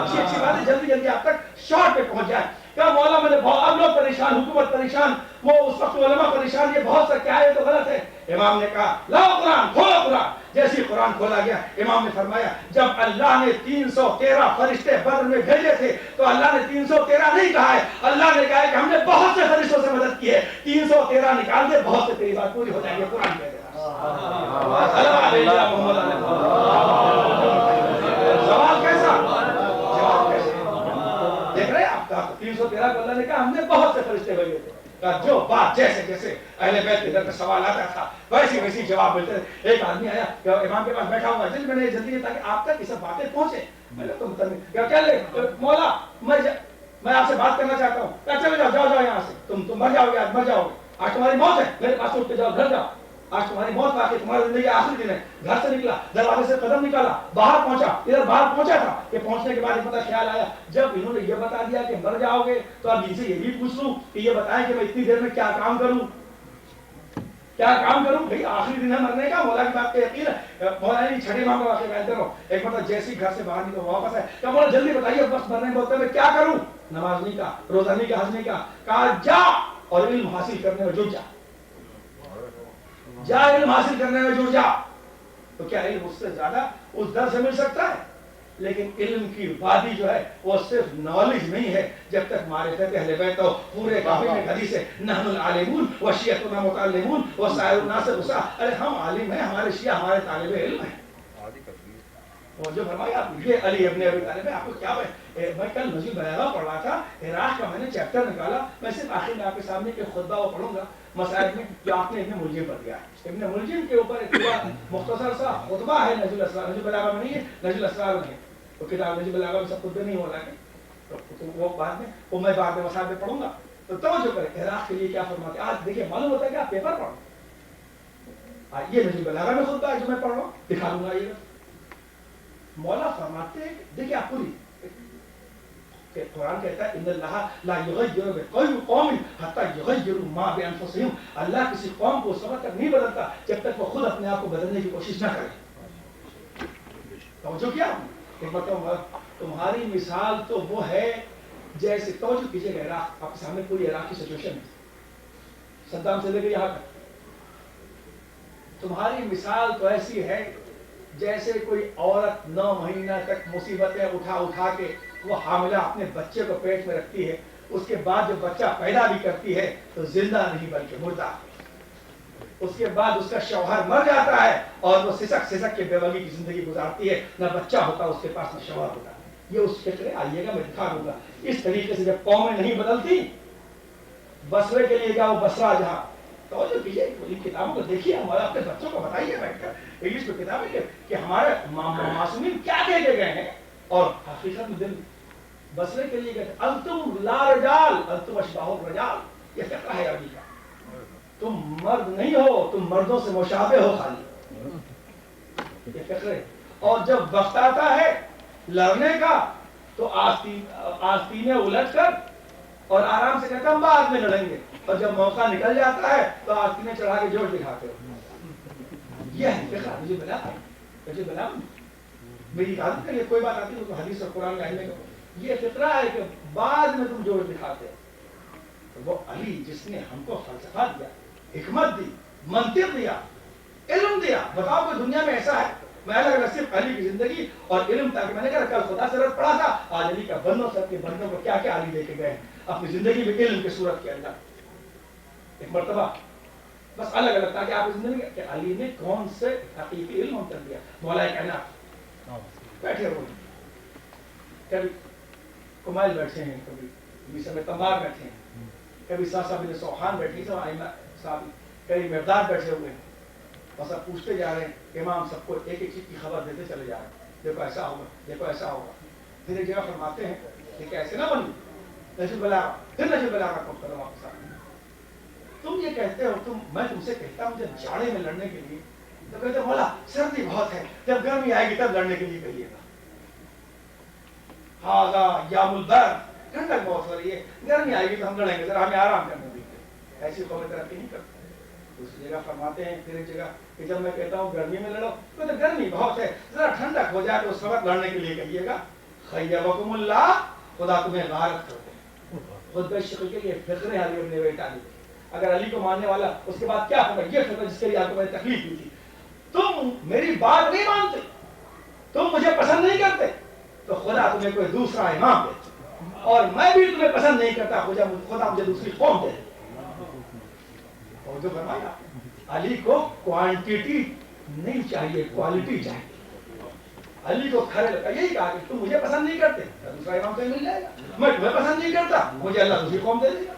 اچھی باتیں جلدی جلدی آپ تک شارٹ پہ پہنچ جائے۔ کیا مولا میں نے بہت، اب لوگ پریشان، حکومت پریشان، وہ اس وقت علماء پریشان، یہ بہت سا کیا ہے تو غلط ہے۔ امام نے کہا لاؤ قرآن، کھولو قرآن۔ جیسے ہی قرآن کھولا گیا، امام نے فرمایا جب اللہ نے 313 فرشتے بدر میں بھیجے تھے تو اللہ نے 313 نہیں کہا ہے، اللہ نے کہا ہے کہ ہم نے بہت سے فرشتوں سے مدد کی ہے، 313 نکال دے، بہت سے تیری بات پوری ہو جائے گی۔ قرآن کہہ رہا سوال کیسا، جواب کیسا؟ دیکھ رہے ہیں آپ کا 313 کو اللہ نے کہا ہم نے بہت سے فرشتے بھیجے تھے، جو بات جیسے جیسے اہل بیت کے در پہ سوال آتا تھا ویسی ویسی جواب ملتے تھے۔ ایک آدمی آیا کہ امام کے پاس بیٹھا ہوا جلدی میں نے جلدی تاکہ آپ تک یہ سب باتیں پہنچے۔ میں نے تم کیا لے مولا میں آپ سے بات کرنا چاہتا ہوں۔ کیا چلے جاؤ جاؤ جاؤ یہاں سے، تم مر جاؤ گے، آج مر جاؤ گے، آج تمہاری موت ہے، میرے پاس اٹھ کے جاؤ، گھر جاؤ، آج تمہاری موت واقعی تمہاری زندگی آخری دن ہے۔ گھر سے نکلا، دروازے سے قدم نکالا، باہر پہنچا، ادھر باہر پہنچا تھا کہ پہنچنے کے بعد ایک پتہ خیال آیا جب انہوں نے یہ بتا دیا کہ مر جاؤ گے تو اب ان سے یہ بھی پوچھ لوں کہ یہ بتائیں کہ میں اتنی دیر میں کیا کام کروں، کیا کام کروں؟ بھئی آخری دن ہے مرنے کا، مولا کی بات پہ یقین ہے۔ مولا نے چھٹے ماہ کا واقعہ بیان کرو، ایک مرتبہ جیسے گھر سے باہر نکلا واپس ہے کہ مولا جلدی بتائیے وقت مرنے میں ہوتا ہے میں کیا کروں؟ نماز نہیں کا، روزہ نہیں کا، حج نہیں کا، کہا جا اور علم حاصل کرنے میں جٹ جا، جا علم حاصل کرنے میں جٹ جا۔ تو کیا علم اس سے زیادہ اس در سے مل سکتا ہے؟ لیکن علم کی وادی جو ہے وہ صرف نالج نہیں ہے، جب تک معرفت اہل بیت ہو۔ پورے کافی میں حدیث ہے نحن العالمون وشیعتنا متعلمون وسائر الناس رسا، ارے ہم عالم ہیں، ہمارے شیعہ ہمارے طالب علم ہیں۔ اور جو فرمایا آپ یہ علی ابن ابی طالب ہے، آپ کو کیا میں کل نجیب بلاغہ پڑھ رہا تھا، عراق کا میں نے چیپٹر نکالا، میں صرف آخر میں آپ کے سامنے ایک خطبہ وہ پڑھوں گا مسائل میں جو آپ نے ابن ملجم پر دیا ہے۔ ابن ملجم کے اوپر ایک پورا مختصر سا خطبہ ہے نجیب الاسرار، نجیب بلاغہ میں نہیں ہے، نجیب الاسرار میں ہے، تو کتاب نجیب بلاغہ میں سب خطبے نہیں ہو رہا ہے، تو وہ بعد میں وہ میں بعد میں مسائل میں پڑھوں گا۔ تو توجہ کریں عراق کے لیے کیا فرماتے ہیں، آج دیکھیں معلوم ہوتا ہے کہ آپ پیپر پڑھو، یہ نجیب بلاغہ میں خطبہ ہے جو میں پڑھ رہا ہوں، دکھا دوں گا یہ مولا فرماتے ہیں دیکھیں آپ پوری کہ قرآن کہتا ہے ان اللہ لا یغیر بقوم حتی یغیروا ما بانفسہم، اللہ کسی قوم کو اس وقت تک نہیں بدلتا جب تک وہ خود اپنے آپ کو بدلنے کی کوشش نہ کرے۔ توجہ کیا ایک مرتبہ تمہاری مثال تو وہ ہے جیسے توجہ کیجیے گا عراق، آپ کے سامنے پوری عراق کی سچویشن ہے صدام سے لے کے یہاں تک، تمہاری مثال تو ایسی ہے جیسے کوئی عورت 9 مہینہ تک مصیبتیں اٹھا اٹھا کے وہ حاملہ اپنے بچے کو پیٹ میں رکھتی ہے، اس کے بعد جب بچہ پیدا بھی کرتی ہے تو زندہ نہیں بلکہ مردہ، اس کے بعد اس کا شوہر مر جاتا ہے اور وہ سسک سسک کے بیوگی کی زندگی گزارتی ہے، نہ بچہ ہوتا اس کے پاس نہ شوہر ہوتا۔ یہ اس فکر آئیے گا میں دکھا دوں گا۔ اس طریقے سے جب قومیں نہیں بدلتی، بصرے کے لیے جاؤ بصرہ جہاں، توجہ کیجیے ان کتابوں کو دیکھیے، ہمارے اپنے بچوں کو بتائیے بیٹھ کر انگلش میں کتابیں کہ ہمارے معصومین کیا دے کے گئے ہیں، اور حقیقت میں دل بصرے کے لیے کہتے انتم لا رجال انتم اشباہ الرجال، یہ فقرہ ہے عربی کا، تم مرد نہیں ہو، تم مردوں سے مشابہ ہو خالی، یہ فقرہ ہے۔ اور جب وقت آتا ہے لڑنے کا تو آستینیں الٹ کر اور آرام سے کہتا ہم بعد میں لڑیں گے، اور جب موقع نکل جاتا ہے تو آستینیں چڑھا کے جوش دکھاتے ہو۔ یہ ہے فقرہ، مجھے بلا میری عادت ہے، یہ کوئی بات آتی ہے تو حدیث اور قرآن میں آئینے کا یہ فقرہ ہے کہ بعد میں تم جوش دکھاتے ہو۔ وہ علی جس نے ہم کو فلسفہ دیا، حکمت دی، منطق دیا، علم دیا، بتاؤ کہ دنیا میں ایسا ہے؟ میں لگا صرف علی کی زندگی اور علم، تاکہ میں نے کہا کل خدا سے رد پڑا تھا، آج علی کا بندوں سب کے بندوں کو کیا کیا علی دے کے گئے ہیں اپنی زندگی میں علم کی صورت کے اندر۔ ایک مرتبہ بس الگ الگ تاکہ آپ زندگی کہ علی نے کون سے حقیقی علم ہم کر دیا۔ مولا کائنات بیٹھے ہوئے، کبھی کمائل بیٹھے ہیں، کبھی میسا میں تمار بیٹھے ہیں، کبھی ساسا بن سوحان بیٹھے ہیں، آئمہ صاحب، کبھی مرداد بیٹھے ہوئے ہیں، بس اب پوچھتے جا رہے ہیں، امام سب کو ایک ایک چیز کی خبر دیتے چلے جا رہے ہیں، دیکھو ایسا ہوگا، دیکھو ایسا ہوگا۔ پھر ایک جگہ فرماتے ہیں کہ ایسے نہ بنو، نجیب بلاغہ، پھر نجیب بلاغہ کو کرو آپ کے ساتھ، تم یہ کہتے ہو، میں تم سے کہتا ہوں جب جاڑے میں لڑنے کے لیے، تو کہتے ہیں مولا سردی بہت ہے، جب گرمی آئے گی تب لڑنے کے لیے کہیے گا۔ ہاں یام البرد، ٹھنڈک بہت ہو رہی ہے، گرمی آئے گی تو ہم لڑیں گے، ذرا ہمیں آرام کرنے دیجیے۔ ایسی قومیں ترقی نہیں کرتی۔ دوسری جگہ فرماتے ہیں پھر ایک جگہ کہ جب میں کہتا ہوں گرمی میں لڑو، تو گرمی بہت ہے، ذرا ٹھنڈک ہو جائے تو اس وقت لڑنے کے لیے کہیے گا۔ خیبکم اللہ، خدا تمہیں غارت کر دے۔ خود بے شکل کے لیے فقر ہے علی ابن ابی طالب۔ اگر علی کو ماننے والا اس کے بعد کیا ہوگا، یہ فقر جس کے لیے آپ کو میں نے تکلیف دی تھی، تم میری بات نہیں مانتے، تم مجھے پسند نہیں کرتے، تو خدا تمہیں کوئی دوسرا امام دے، اور میں بھی تمہیں پسند نہیں کرتا، خدا مجھے دوسری قوم دے۔ اور جو فرمایا علی کو کوانٹیٹی نہیں چاہیے، کوالٹی چاہیے۔ علی کو کھڑے لگا یہی کہا کہ تم مجھے پسند نہیں کرتے دوسرا امام تمہیں مل جائے گا، میں تمہیں پسند نہیں کرتا مجھے اللہ دوسری قوم دے دے گا۔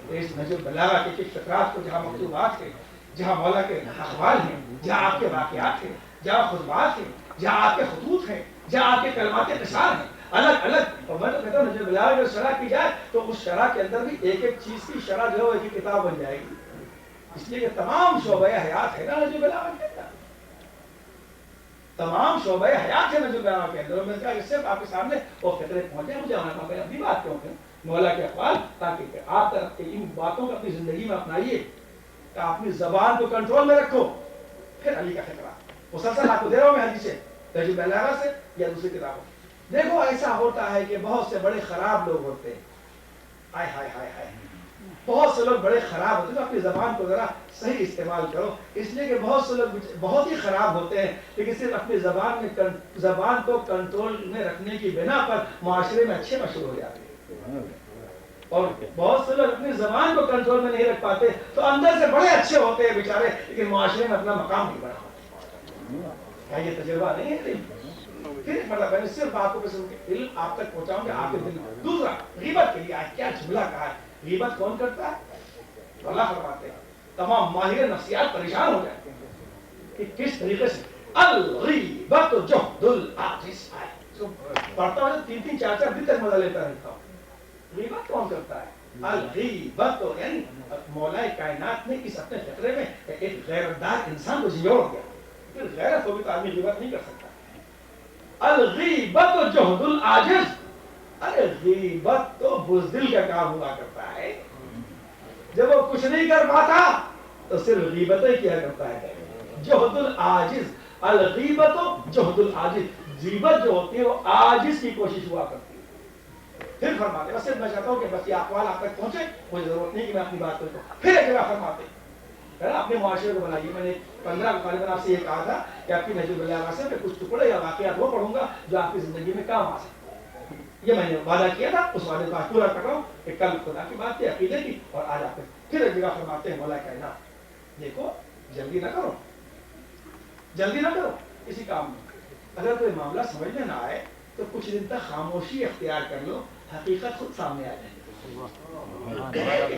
تو اس نہج البلاغہ کے فقرات کو جہاں مکتوبات ہیں، جہاں مولا کے اقوال ہیں، جہاں آپ کے واقعات ہیں، جہاں خطبات ہیں، جہاں آپ کے خطوط ہیں، جہاں آپ کے کلمات قصار ہیں، الگ الگ، اور میں تو کہتا ہوں نہج البلاغہ میں شرح کی جائے تو اس شرح کے اندر بھی ایک ایک چیز کی شرح جو ہے ایک ایک کتاب بن جائے گی، اس لیے کہ تمام شعبہ حیات ہے نا نہج البلاغہ کے اندر، تمام شعبہ حیات ہے نہج البلاغہ کے اندر۔ اور میں نے کہا اس سے آپ کے سامنے وہ فطرے پہنچے، مجھے آنا تھا میں اپنی بات کیوں کروں مولا کے اقوال، تاکہ آپ ان باتوں کو اپنی زندگی میں اپنائیے کہ اپنی زبان کو کنٹرول میں رکھو۔ پھر علی کا خطرہ مسلسل آپ کو دے رہا ہوں میں حدیث سے نہج البلاغہ سے یا دوسری کتابوں۔ دیکھو ایسا ہوتا ہے کہ بہت سے بڑے خراب لوگ ہوتے ہیں، ہائے ہائے ہائے ہائے، بہت سے لوگ بڑے خراب ہوتے ہیں، تو اپنی زبان کو ذرا صحیح استعمال کرو، اس لیے کہ بہت سے لوگ بہت ہی خراب ہوتے ہیں لیکن صرف اپنی زبان کو کنٹرول میں رکھنے کی بنا پر معاشرے میں اچھے مشہور ہو جاتے ہیں، اور بہت سے لوگ اپنی زبان کو کنٹرول میں نہیں رکھ پاتے تو اندر سے بڑے اچھے ہوتے ہیں بیچارے لیکن معاشرے میں اپنا مقام نہیں بنا پاتے۔ کیا یہ تجربہ نہیں ہے؟ پھر ایک مرتبہ میں صرف آپ کو علم آپ تک پہنچاؤں کہ آپ کے دل میں۔ دوسرا غیبت کے لیے آج کیا جملہ کہا ہے، غیبت کون کرتا ہے؟ اللہ فرماتے ہیں تمام ماہر نفسیات پریشان ہو جاتے ہیں کہ کس طریقے سے الغیبت جہد العاجز ہے، پڑھتا ہوں 3 4 دن تک مزہ لیتا رہتا ہوں۔ غیبت کون کرتا ہے؟ الغیبت یعنی مولا کائنات نے اس اپنے فطرے میں ایک غیرتدار انسان کو جھنجھوڑ دیا، پھر غیرت ہو بھی تو آدمی غیبت نہیں کر سکتا۔ الغیبت جہد العاجز، ارے غیبت تو بزدل کا کام ہوا کرتا ہے، جب وہ کچھ نہیں کر پاتا تو صرف غیبت ہی کیا کرتا ہے۔ جہد العاجز، الغیبت جہد العاجز، غیبت جو ہوتی ہے وہ عاجز کی کوشش ہوا کرتی ہے۔ پھر فرماتے بس میں چاہتا ہوں کہ بس یہ اقوال آپ تک پہنچے، مجھے ضرورت نہیں کہ میں اپنی بات کروں۔ پھر ایک جگہ فرماتے اپنے معاشرے کو بنائیے، میں نے 15 غالباً آپ سے یہ کہا تھا کہ آپ کی نہج البلاغہ سے میں کچھ ٹکڑے یا واقعات وہ پڑھوں گا جو آپ کی زندگی میں کام آ سکتے، یہ میں نے وعدہ کیا تھا، اس وعدے کو آج پورا کر رہا ہوں کہ کل خدا کی بات تھی عقیدے کی، اور آج آپ پھر ایک جگہ فرماتے ہیں مولا کائنات دیکھو جلدی نہ کرو، جلدی نہ کرو کسی کام میں، اگر کوئی معاملہ سمجھ میں نہ آئے تو کچھ دن تک خاموشی اختیار کر لو، حقیقت خود سامنے آ جائے گی۔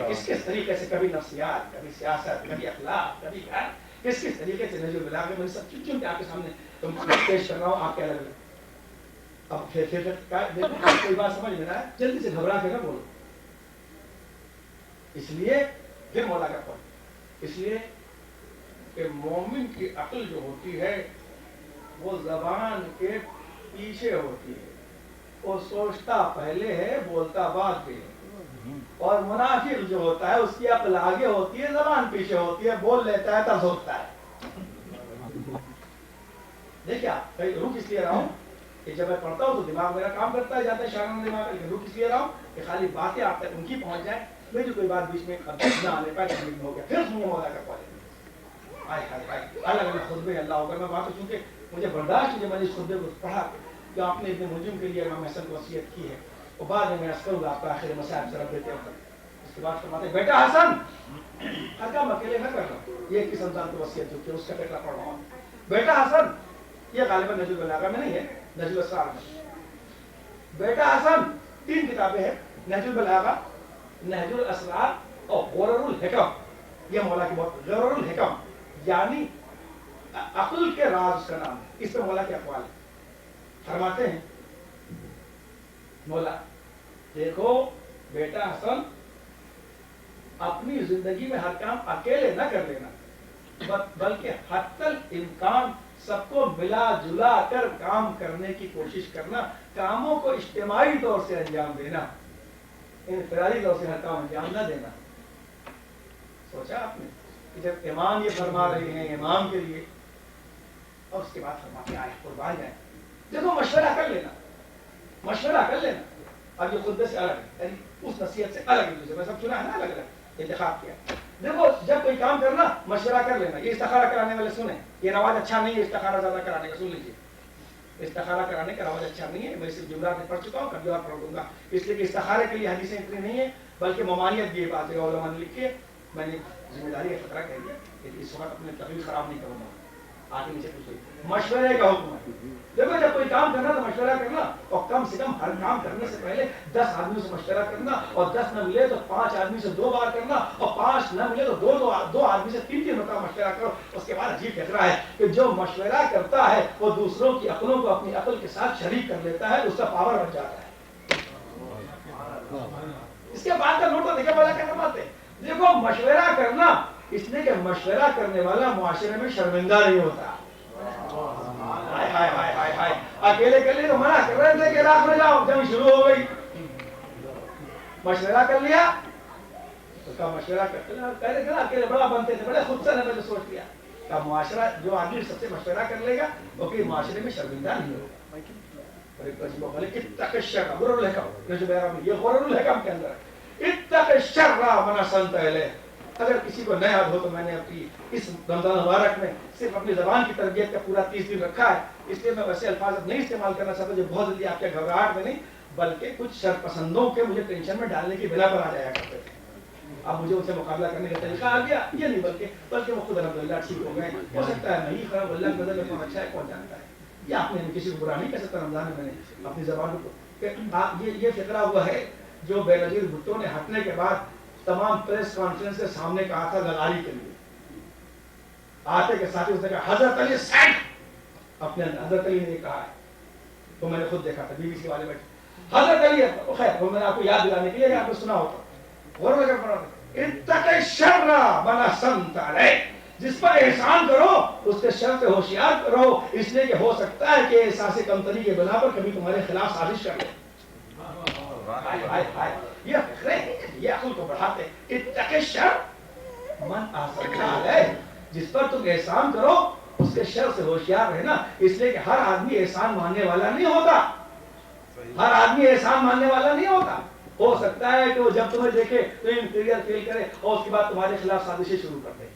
کس طریقے سے کبھی نفسیات، کبھی سیاست، کبھی اخلاق، کبھی گھر، کس طریقے سے نہج البلاغہ میں سب چیزوں کے آپ کے سامنے پیش کر رہا ہوں، آپ کیا لگ رہا ہے؟ اب پھر کوئی بات سمجھ میں نہ آئے جلدی سے گھبرا کے نہ بولو، اس لیے پھر مولا کا قول، اس لیے کہ مومن کی عقل جو ہوتی ہے وہ زبان کے پیچھے ہوتی ہے، وہ سوچتا پہلے ہے بولتا بعد میں، اور منافق جو ہوتا ہے اس کی عقل آگے ہوتی ہے زبان پیچھے ہوتی ہے، بول لیتا ہے تب سوچتا ہے۔ دیکھیں آپ روح اس لیے رہا ہوں کہ جب میں پڑھتا ہوں تو دماغ میرا کام کرتا ہے، جاتا ہے شارن دماغ، لیکن روح اس لیے رہا ہوں کہ خالی باتیں آپ تک ان کی پہنچ جائیں، میری کوئی بات بیچ میں نہ آنے پائے تکلیف ہو گیا، پھر سنوں مولا کا قول الگ الگ خطبے اللہ ہوگا۔ میں بات چونکہ مجھے برداشت مجھے میں نے اس خطبے کو پڑھا جو آپ نے ابن ملجم کے لیے امام حسن کو وصیت کی ہے، اور بعد میں عرض کروں گا آپ کا آخر مسائل سے رب دیتے وقت۔ اس کے بعد فرماتے ہیں بیٹا حسن، ہر کام اکیلے نہ کرنا، یہ کس انسان کو وصیت جو کہ اس کا بیٹا پڑھ رہا ہوں، بیٹا حسن، یہ غالباً نہج البلاغہ میں نہیں ہے، نہج الاسرار میں، بیٹا حسن 3 کتابیں ہیں، نہج البلاغہ، نہج الاسرار اور غرر الحکم، یہ مولا کی بہت غرر الحکم یعنی عقل کے راز اس کا نام ہے، اس پہ مولا کے اقوال فرماتے ہیں مولا دیکھو بیٹا حسن، اپنی زندگی میں ہر کام اکیلے نہ کر لینا، بلکہ حتی الامکان سب کو ملا جلا کر کام کرنے کی کوشش کرنا، کاموں کو اجتماعی طور سے انجام دینا، انفرادی طور سے ہر کام انجام نہ دینا۔ سوچا آپ نے کہ جب امام یہ فرما رہے ہیں امام کے لیے، اور اس کے بعد فرماتے آئے قربان جائیں، دیکھو مشورہ کر لینا، مشورہ کر لینا، اب یہ خطبے سے الگ ہے، یعنی اس نصیحت سے الگ ہے، میں سب چنا ہے نا الگ الگ انتخاب کیا۔ دیکھو جب کوئی کام کرنا مشورہ کر لینا، یہ استخارہ کرانے والے سنیں، یہ رواج اچھا نہیں ہے استخارہ زیادہ کرانے کا، سن لیجیے استخارہ کرانے کا رواج اچھا نہیں ہے، میں صرف جملات میں پڑھ چکا ہوں، کبھی اور پڑھ دوں گا، اس لیے کہ استخارے کے لیے حدیثیں اتنی نہیں ہے، بلکہ ممانعت بھی بات ہے علماء نے لکھی ہے، میں نے ذمہ داری کا خطرہ کہہ دیا کہ اس وقت اپنے طبیعت خراب نہیں کروں گا۔ آگے نیچے پوچھ لیجیے، مشورے کا حکم ہے۔ دیکھو جب کوئی کام کرنا تو مشورہ کرنا، اور کم سے کم ہر کام کرنے سے پہلے 10 آدمیوں سے مشورہ کرنا، اور 10 نہ ملے تو 5 آدمی سے 2 بار کرنا، اور 5 نہ ملے تو 2 آدمی سے 3 مرتبہ مشورہ کرو۔ اس کے بعد عجیب فکرہ ہے کہ جو مشورہ کرتا ہے وہ دوسروں کی عقلوں کو اپنی عقل کے ساتھ شریک کر لیتا ہے، اس کا پاور بن جاتا ہے۔ اس کے بعد کا نوٹ دیکھے والا کیا فرماتے ہیں، دیکھو مشورہ کرنا اس لیے کہ مشورہ کرنے والا معاشرے میں شرمندہ نہیں ہوتا۔ ہائے ہائے ہائے ہائے ہائے، اکیلے کے لیے تو منع کر رہے تھے کہ عراق میں جاؤ، جنگ شروع ہو گئی، مشورہ کر لیا اس کا مشورہ کرتے تھے، اکیلے بڑا بنتے تھے، بڑے خود سے نے سوچ لیا کہ معاشرہ جو آدمی سب سے مشورہ کر لے گا وہ کہ معاشرے میں شرمندہ نہیں ہوگا۔ اتق الشر، غرر الحکم، یہ غرر الحکم کے اندر ہے، اتق الشر من سنت الیہ۔ اگر کسی کو نیا ہو تو میں نے اپنی اس رمضان مبارک میں صرف اپنی زبان کی تربیت کا پورا 30 دن رکھا ہے، اس لیے میں ویسے الفاظ نہیں استعمال کرنا چاہتا جو بہت جلدی آپ کے گھبراہٹ میں نہیں بلکہ کچھ شر پسندوں کے مجھے ٹینشن میں ڈالنے کی بنا پر آ جایا کرتے تھے۔ اب مجھے ان سے مقابلہ کرنے کا طریقہ آ گیا، یہ نہیں بلکہ وہ خود الحمدللہ ٹھیک ہو گئے۔ ہو سکتا ہے نہیں خراب، اللہ کی نظر میں کون اچھا ہے کون جانتا ہے، یہ آپ نے کسی کو برا نہیں کہہ سکتا۔ رمضان میں نے اپنی زبان کو یہ فکرہ ہوا ہے جو بے نظیر بھٹو نے ہٹنے کے بعد تمام پریس کانفرنس کے سامنے کہا تھا غداری کے لیے، آتے کے ساتھ اس نے کہا حضرت علی سیڈ، اپنے حضرت علی نے کہا ہے، تو میں نے خود دیکھا تھا بی بی سی والے بیٹھے حضرت علی، خیر وہ میں نے آپ کو یاد دلانے کے لیے آپ نے سنا ہوتا، غور لگا پڑا اتق الشر من احسنت علیہ، جس پر احسان کرو اس کے شر سے ہوشیار رہو، اس لیے کہ ہو سکتا ہے کہ احساس کمتری کے بنا پر کبھی تمہارے خلاف سازش کر لے۔ یہ فکرے یہ عقل کو بڑھاتے، اتق الشر من احسنت علیہ، جس پر تم احسان کرو اس کے شر سے ہوشیار رہنا، اس لیے کہ ہر آدمی احسان ماننے والا نہیں ہوتا، ہر آدمی احسان ماننے والا نہیں ہوتا۔ ہو سکتا ہے کہ وہ جب تمہیں دیکھے تو انفیریئر فیل کرے اور اس کے بعد تمہارے خلاف سازشیں شروع کر دے۔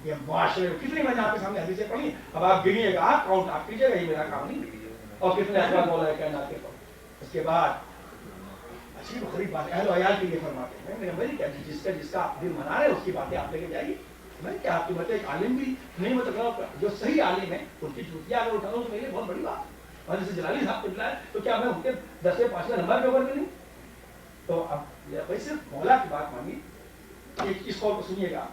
یہ معاشرے میں کتنی میں نے آپ کے سامنے حدیثیں پڑھی، اب آپ گنیے گا، آپ کاؤنٹ آپ کیجیے گا، یہ میرا کام نہیں، اور کتنے اخبار مولا کائنات کے پاس۔ اس کے بعد عجیب و غریب بات اہل و عیال کے لیے فرماتے ہیں، میری کیا جس کا آپ دل منا رہے ہیں اس کی باتیں آپ لے کے جائیے، میں کیا آپ کی باتیں ایک عالم بھی نہیں مطلب جو صحیح عالم ہے ان کی چھٹیاں اگر اٹھاؤں تو میرے لیے بہت بڑی بات، اور جیسے جلالی صاحب کو بلایا تو کیا میں ان کے 10 سے 5 نمبر کے اوپر بھی نہیں؟ تو اب بھائی صرف مولا کی بات مانیے، اس قول کو سنیے گا،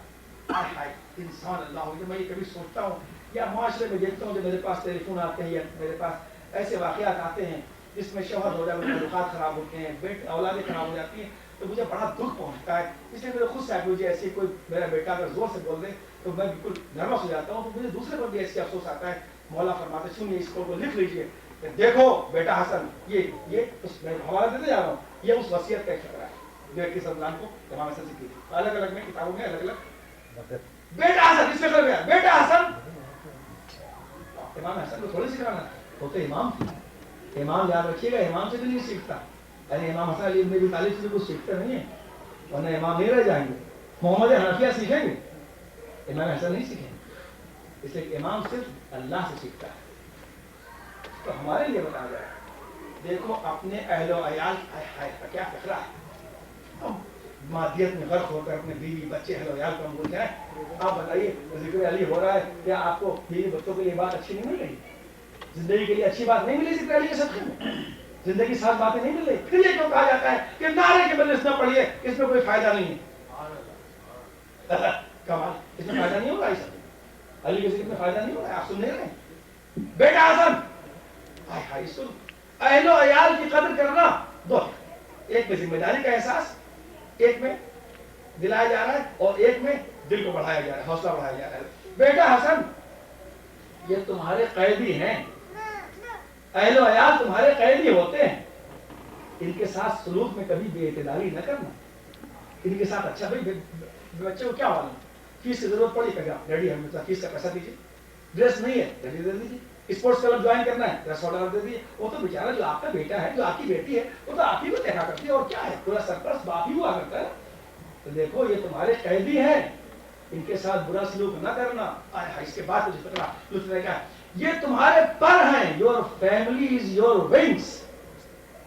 انسان اللہ ہو، میں یہ کبھی سوچتا ہوں یا معاشرے میں دیکھتا ہوں جو میرے پاس ٹیلی فون آتے ہیں یا میرے پاس ایسے واقعات آتے ہیں جس میں شوہر ہو جاتے ہیں، تعلقات خراب ہوتے ہیں، اولادیں خراب ہو جاتی ہیں، تو مجھے بڑا دکھ پہنچتا ہے۔ اس لیے میرے خود سائیکولوجی ایسی کوئی میرا بیٹا اگر زور سے بول دے تو میں بالکل نروس ہو جاتا ہوں، تو مجھے دوسرے پر بھی ایسی افسوس آتا ہے۔ مولا فرماتے سنیے اس کو لکھ لیجیے، دیکھو بیٹا حسن، یہ میں حوالہ دیتے جا رہا ہوں، یہ اس وصیت کا ایک خطرہ ہے جو 21 رمضان کو امام حسن سے کی تھی، الگ الگ میں کتابوں میں الگ الگ۔ بیٹا حسن اس فکر میں بیٹا حسن، امام حسن کو تھوڑی سکھانا، وہ تو امام تھی، امام یاد رکھیے گا امام سے بھی نہیں سیکھتا، یعنی امام حسن علی ابن ابی طالب سے کچھ سیکھتے نہیں ہیں، ورنہ امام نہیں رہ جائیں گے۔ محمد حنفیہ سیکھیں گے، امام حسن نہیں سیکھیں گے، اس لیے امام صرف اللہ سے سیکھتا ہے۔ تو ہمارے لیے بتایا جائے، دیکھو اپنے اہل و عیال کا کیا فکرہ ہے، مادیت میں غرق ہو کر اپنے بیوی بچے اہل و عیال کو ہم بول جائیں۔ آپ بتائیے ذکر علی ہو رہا ہے، کیا آپ کو بیوی بچوں کے لیے بات اچھی نہیں مل رہی، زندگی کے لیے اچھی بات نہیں ملی ذکر علی کے صدقے میں، زندگی ساتھ باتیں نہیں مل رہی، پھر یہ کیوں کہا جاتا ہے کہ نعرے کی مجلس نہ پڑھیے، اس میں کوئی فائدہ نہیں ہے؟ کمال، اس میں فائدہ نہیں ہو رہا ہے، علی کے ذکر میں فائدہ نہیں ہو رہا ہے، آپ سن نہیں رہے؟ بیٹا حسن، اہل و عیال کی قدر کرنا، دو، ایک میں ذمہ داری کا احساس ایک میں دلایا جا رہا ہے اور ایک میں دل کو بڑھایا جا رہا ہے، حوصلہ بڑھایا جا رہا ہے۔ بیٹا حسن یہ تمہارے قیدی ہیں، اہل و عیال تمہارے قیدی ہوتے ہیں، ان کے ساتھ سلوک میں کبھی بے اعتدالی نہ کرنا، ان کے ساتھ اچھا بھائی بچے کو کیا معلوم فیس کی ضرورت پڑی کہ ڈیڈی ہمیں فیس کا پیسہ دیجیے، ڈریس نہیں ہے ڈیڈی دے دیجیے، اسپورٹس کلب جوائن کرنا ہے $10 دے دیے، وہ تو بیچارہ جو آپ کا بیٹا ہے جو آپ کی بیٹی ہے وہ تو آپ ہی کو دیکھا کرتی ہے، اور کیا ہے پورا سرپرست باپ ہی ہوا کرتا ہے۔ تو دیکھو یہ تمہارے قیدی ہیں، ان کے ساتھ برا سلوک نہ کرنا۔ اس کے بعد لطف ہے یہ تمہارے پر ہیں، your family is your wings,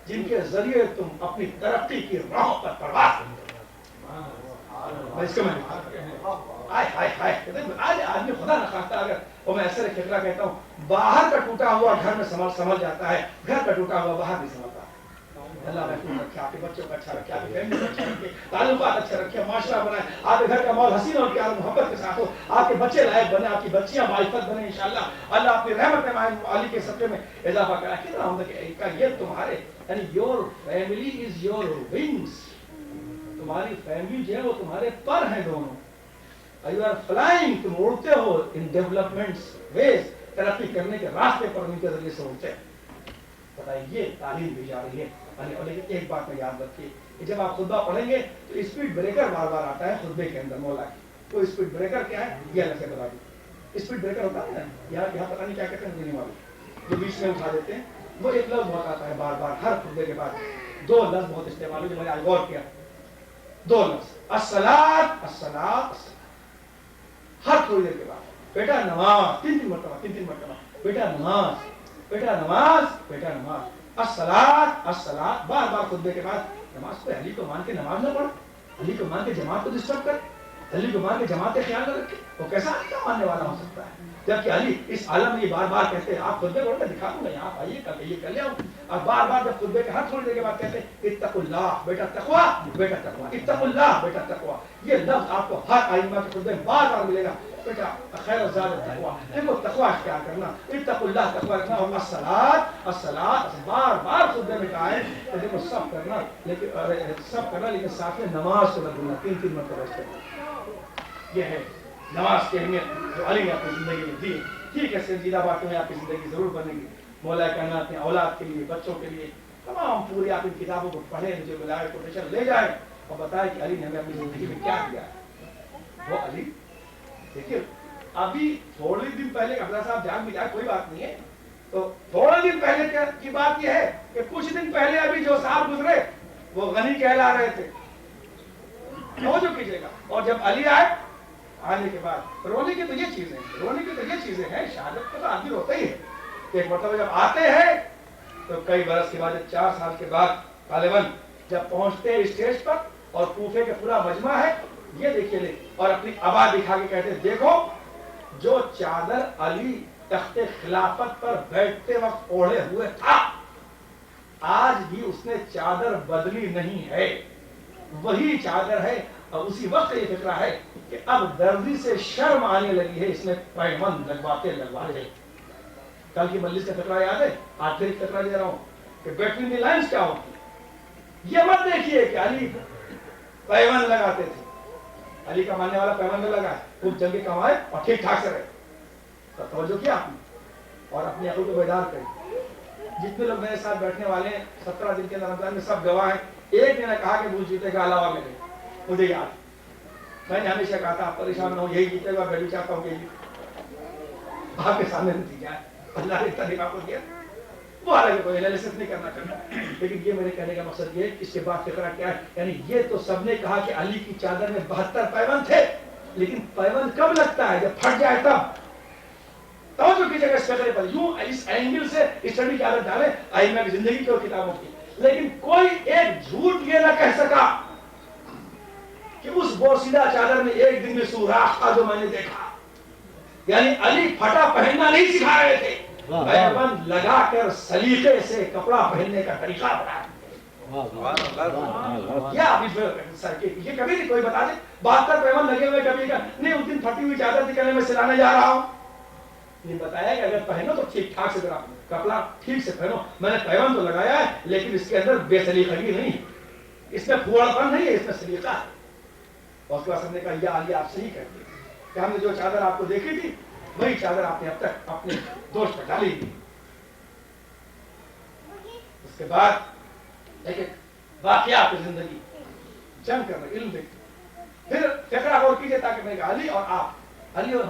جن کے ذریعے تم اپنی ترقی کی راہ پر پرواز کرتے ہو۔ میں اس کو میں آئے ہائے ہائے آج آدمی خدا نہ خواستہ اگر اور میں ایسے فکرہ کہتا ہوں باہر کا ٹوٹا ہوا گھر میں سنبھل جاتا ہے, گھر کا ٹوٹا ہوا باہر نہیں سنبھلتا. اللہ محفوظ رکھے, آپ کے بچوں کو اچھا رکھے, آپ کی فیملی کو اچھا رکھے, تعلقات اچھا رکھے, معاشرہ بنائے, آپ کے گھر کا ماحول حسین اور پیار محبت کے ساتھ ہو, آپ کے بچے لائق بنے, آپ کی بچیاں معرفت بنے انشاءاللہ. اللہ اپنی رحمت میں علی کے صدقے میں اضافہ کرا. کتنا عمدہ کہ یہ تمہارے یعنی your family is your wings, تمہاری فیملی جو ہے وہ تمہارے پر ہیں دونوں. یو آر فلائنگ, تم اڑتے ہو ان ڈیولپمنٹس ویز, ترقی کرنے کے راستے پر ان کے ذریعے سے اڑتے ہیں. بتائیے یہ تعلیم دی جا رہی ہے. لیکن ایک بات میں یاد رکھیے کہ جب آپ خطبہ پڑھیں گے تو اسپیڈ بریکر بار بار آتا ہے خطبے کے اندر مولا کی. وہ اسپیڈ بریکر کیا ہے یہ الگ سے بتا دیں. اسپیڈ بریکر ہوتا ہے نا, یہاں پتہ نہیں کیا کہتے ہیں دینے والے جو بیچ میں اٹھا دیتے ہیں, وہ ایک لفظ بہت آتا ہے بار بار ہر خطبے کے بعد. دو لفظ بہت استعمال ہوئے جو میں نے آج غور کیا, دو لفظ الصلاۃ الصلاۃ, ہر تھوڑی دیر کے بعد بیٹا نماز, تین مرتبہ بیٹا نماز, بیٹا نماز, بیٹا نماز, الصلاۃ الصلاۃ, بار بار خطبے کے بعد نماز. کو علی کو مان کے نماز نہ پڑھ, علی کو مان کے جماعت کو ڈسٹرب کر, علی کو مان کے جماعت کا خیال نہ رکھے, وہ کیسا علی کا ماننے والا ہو سکتا ہے جبکہ علی اس عالم میں یہ بار بار کہتے ہیں آپ خطبے پڑھ کے دکھا دوں گا, یہاں آئیے کر یہ کر لے آؤں. اور بار بار جب خطبے کے ہر تھوڑی دیر کے بعد کہتے ہیں اتقوا اللہ, بیٹا تقوا, بیٹا تقوا, اتقوا اللہ, بیٹا تقوا. یہ لفظ آپ کو ہر ائمہ کے خطبے میں بار بار ملے گا. بیٹا خیر الزاد التقوا, دیکھو تقوا اختیار کرنا, اتقوا اللہ تقوا رکھنا. اور الصلاۃ الصلاۃ بار بار خطبے میں کہا ہے کہ دیکھو سب کرنا, لیکن ساتھ میں نماز کو نہ بھولنا. تین مرتبہ استعمال. یہ ہے نماز کی اہمیت جو علی نے اپنی زندگی میں دی. ٹھیک ہے, سنجیدہ باتیں ہیں, آپ کی زندگی ضرور بنے گی. مولا کائنات نے اولاد کے لیے, بچوں کے لیے تمام پوری آپ ان کتابوں کو پڑھیں, مجھے بلائے کوٹیشن لے جائیں اور بتائیں کہ علی نے ہمیں اپنی زندگی میں کیا دیا ہے. وہ علی دیکھیے ابھی تھوڑے دن پہلے عبداللہ صاحب جان بھی جائے کوئی بات نہیں ہے, تو تھوڑے دن پہلے کی بات یہ ہے کہ کچھ دن پہلے ابھی جو صاحب گزرے وہ غنی کہلا رہے تھے. توجہ کیجیے گا. اور جب علی آنے کے بعد رونے کی تو یہ چیزیں ہیں, شہادت کا تو آدمی ہوتا ہی ہے. ایک مرتبہ جب آتے ہیں تو کئی برس کے بعد, 4 سال کے بعد غالباً جب پہنچتے ہیں اسٹیج پر اور کوفے کا پورا مجمع ہے, یہ دیکھیے لے, اور اپنی ابا دکھا کے کہتے ہیں دیکھو جو چادر علی تخت خلافت پر بیٹھتے وقت اوڑھے ہوئے تھا آج بھی اس نے چادر بدلی نہیں ہے, وہی چادر ہے. اور اسی وقت یہ فکرہ ہے کہ اب دردی سے شرم آنے لگی ہے, اس میں پیمند لگواتے. کل کی مجلس کا فکرہ یاد ہے, آج پھر فکرہ دے رہا ہوں کہ بٹوین دی لائنز کیا ہوتی. یہ مت دیکھیے کہ علی پیمند لگاتے تھے, علی کا ماننے والا پیمند میں لگا ہے, خوب جنگیں کمائے اور ٹھیک ٹھاک سے رہے. توجہ کیا آپ نے, اور اپنی عقل کو بیدار کریں. جتنے لوگ میرے ساتھ بیٹھنے والے ہیں 17 دن کے رمضان میں سب گواہ ہیں, ایک نے کہا کہ وہ جیتے گا علاوہ میرے. مجھے یاد, میں نے ہمیشہ کہا تھا آپ پریشان نہ ہو, یہی جیتے گا, میں بھی چاہتا ہوں کہ آپ کے سامنے نتیجہ ہے. اللہ نے طریقہ کو دیا, وہ حالانکہ کوئی انالیسس نہیں کرنا چاہتا, لیکن یہ میرے کہنے کا مقصد یہ اس کے بعد فکرہ کیا ہے. یعنی یہ تو سب نے کہا کہ علی کی چادر میں 72 پیوند تھے, لیکن پیوند کب لگتا ہے جب پھٹ جائے تب. توجہ کیجیے گا اس فکرے پر, یوں اس اینگل سے اسٹڈی کی عادت ڈالیں ائمہ کی زندگی کی اور کتابوں کی. لیکن کوئی ایک جھوٹ یہ نہ کہہ سکا کہ اس بوسیدہ چادر میں ایک دن میں سوراخ تھا جو میں نے دیکھا. یعنی علی پھٹا پہننا نہیں سکھا رہے تھے, پیوند لگا کر سلیقے سے کپڑا پہننے کا طریقہ بتایا. یہ کبھی نہیں کوئی بتا دے 72 پیوند لگے ہوئے, کبھی نہیں اس دن پھٹی ہوئی چادر نکلنے میں سلانے جا رہا ہوں. نہیں بتایا کہ اگر پہنو تو ٹھیک ٹھاک سے ذرا کپڑا ٹھیک سے پہنو. میں نے پیوند تو لگایا ہے لیکن اس کے اندر بے سلیقگی نہیں ہے, اس میں پھوڑ پن نہیں ہے, اس میں سلیقہ ہے. اور اس کے بعد ہم نے کہا یا علی آپ صحیح کہتے ہیں کہ ہم نے جو چادر آپ کو دیکھی تھی وہی چادر آپ نے اب تک اپنے دوست پر ڈالی تھی. اس کے بعد ایک واقعات کی زندگی جنگ کرنا, علم دیکھتے, پھر فکرہ غور کیجیے تاکہ میں کہا علی اور آپ, علی اور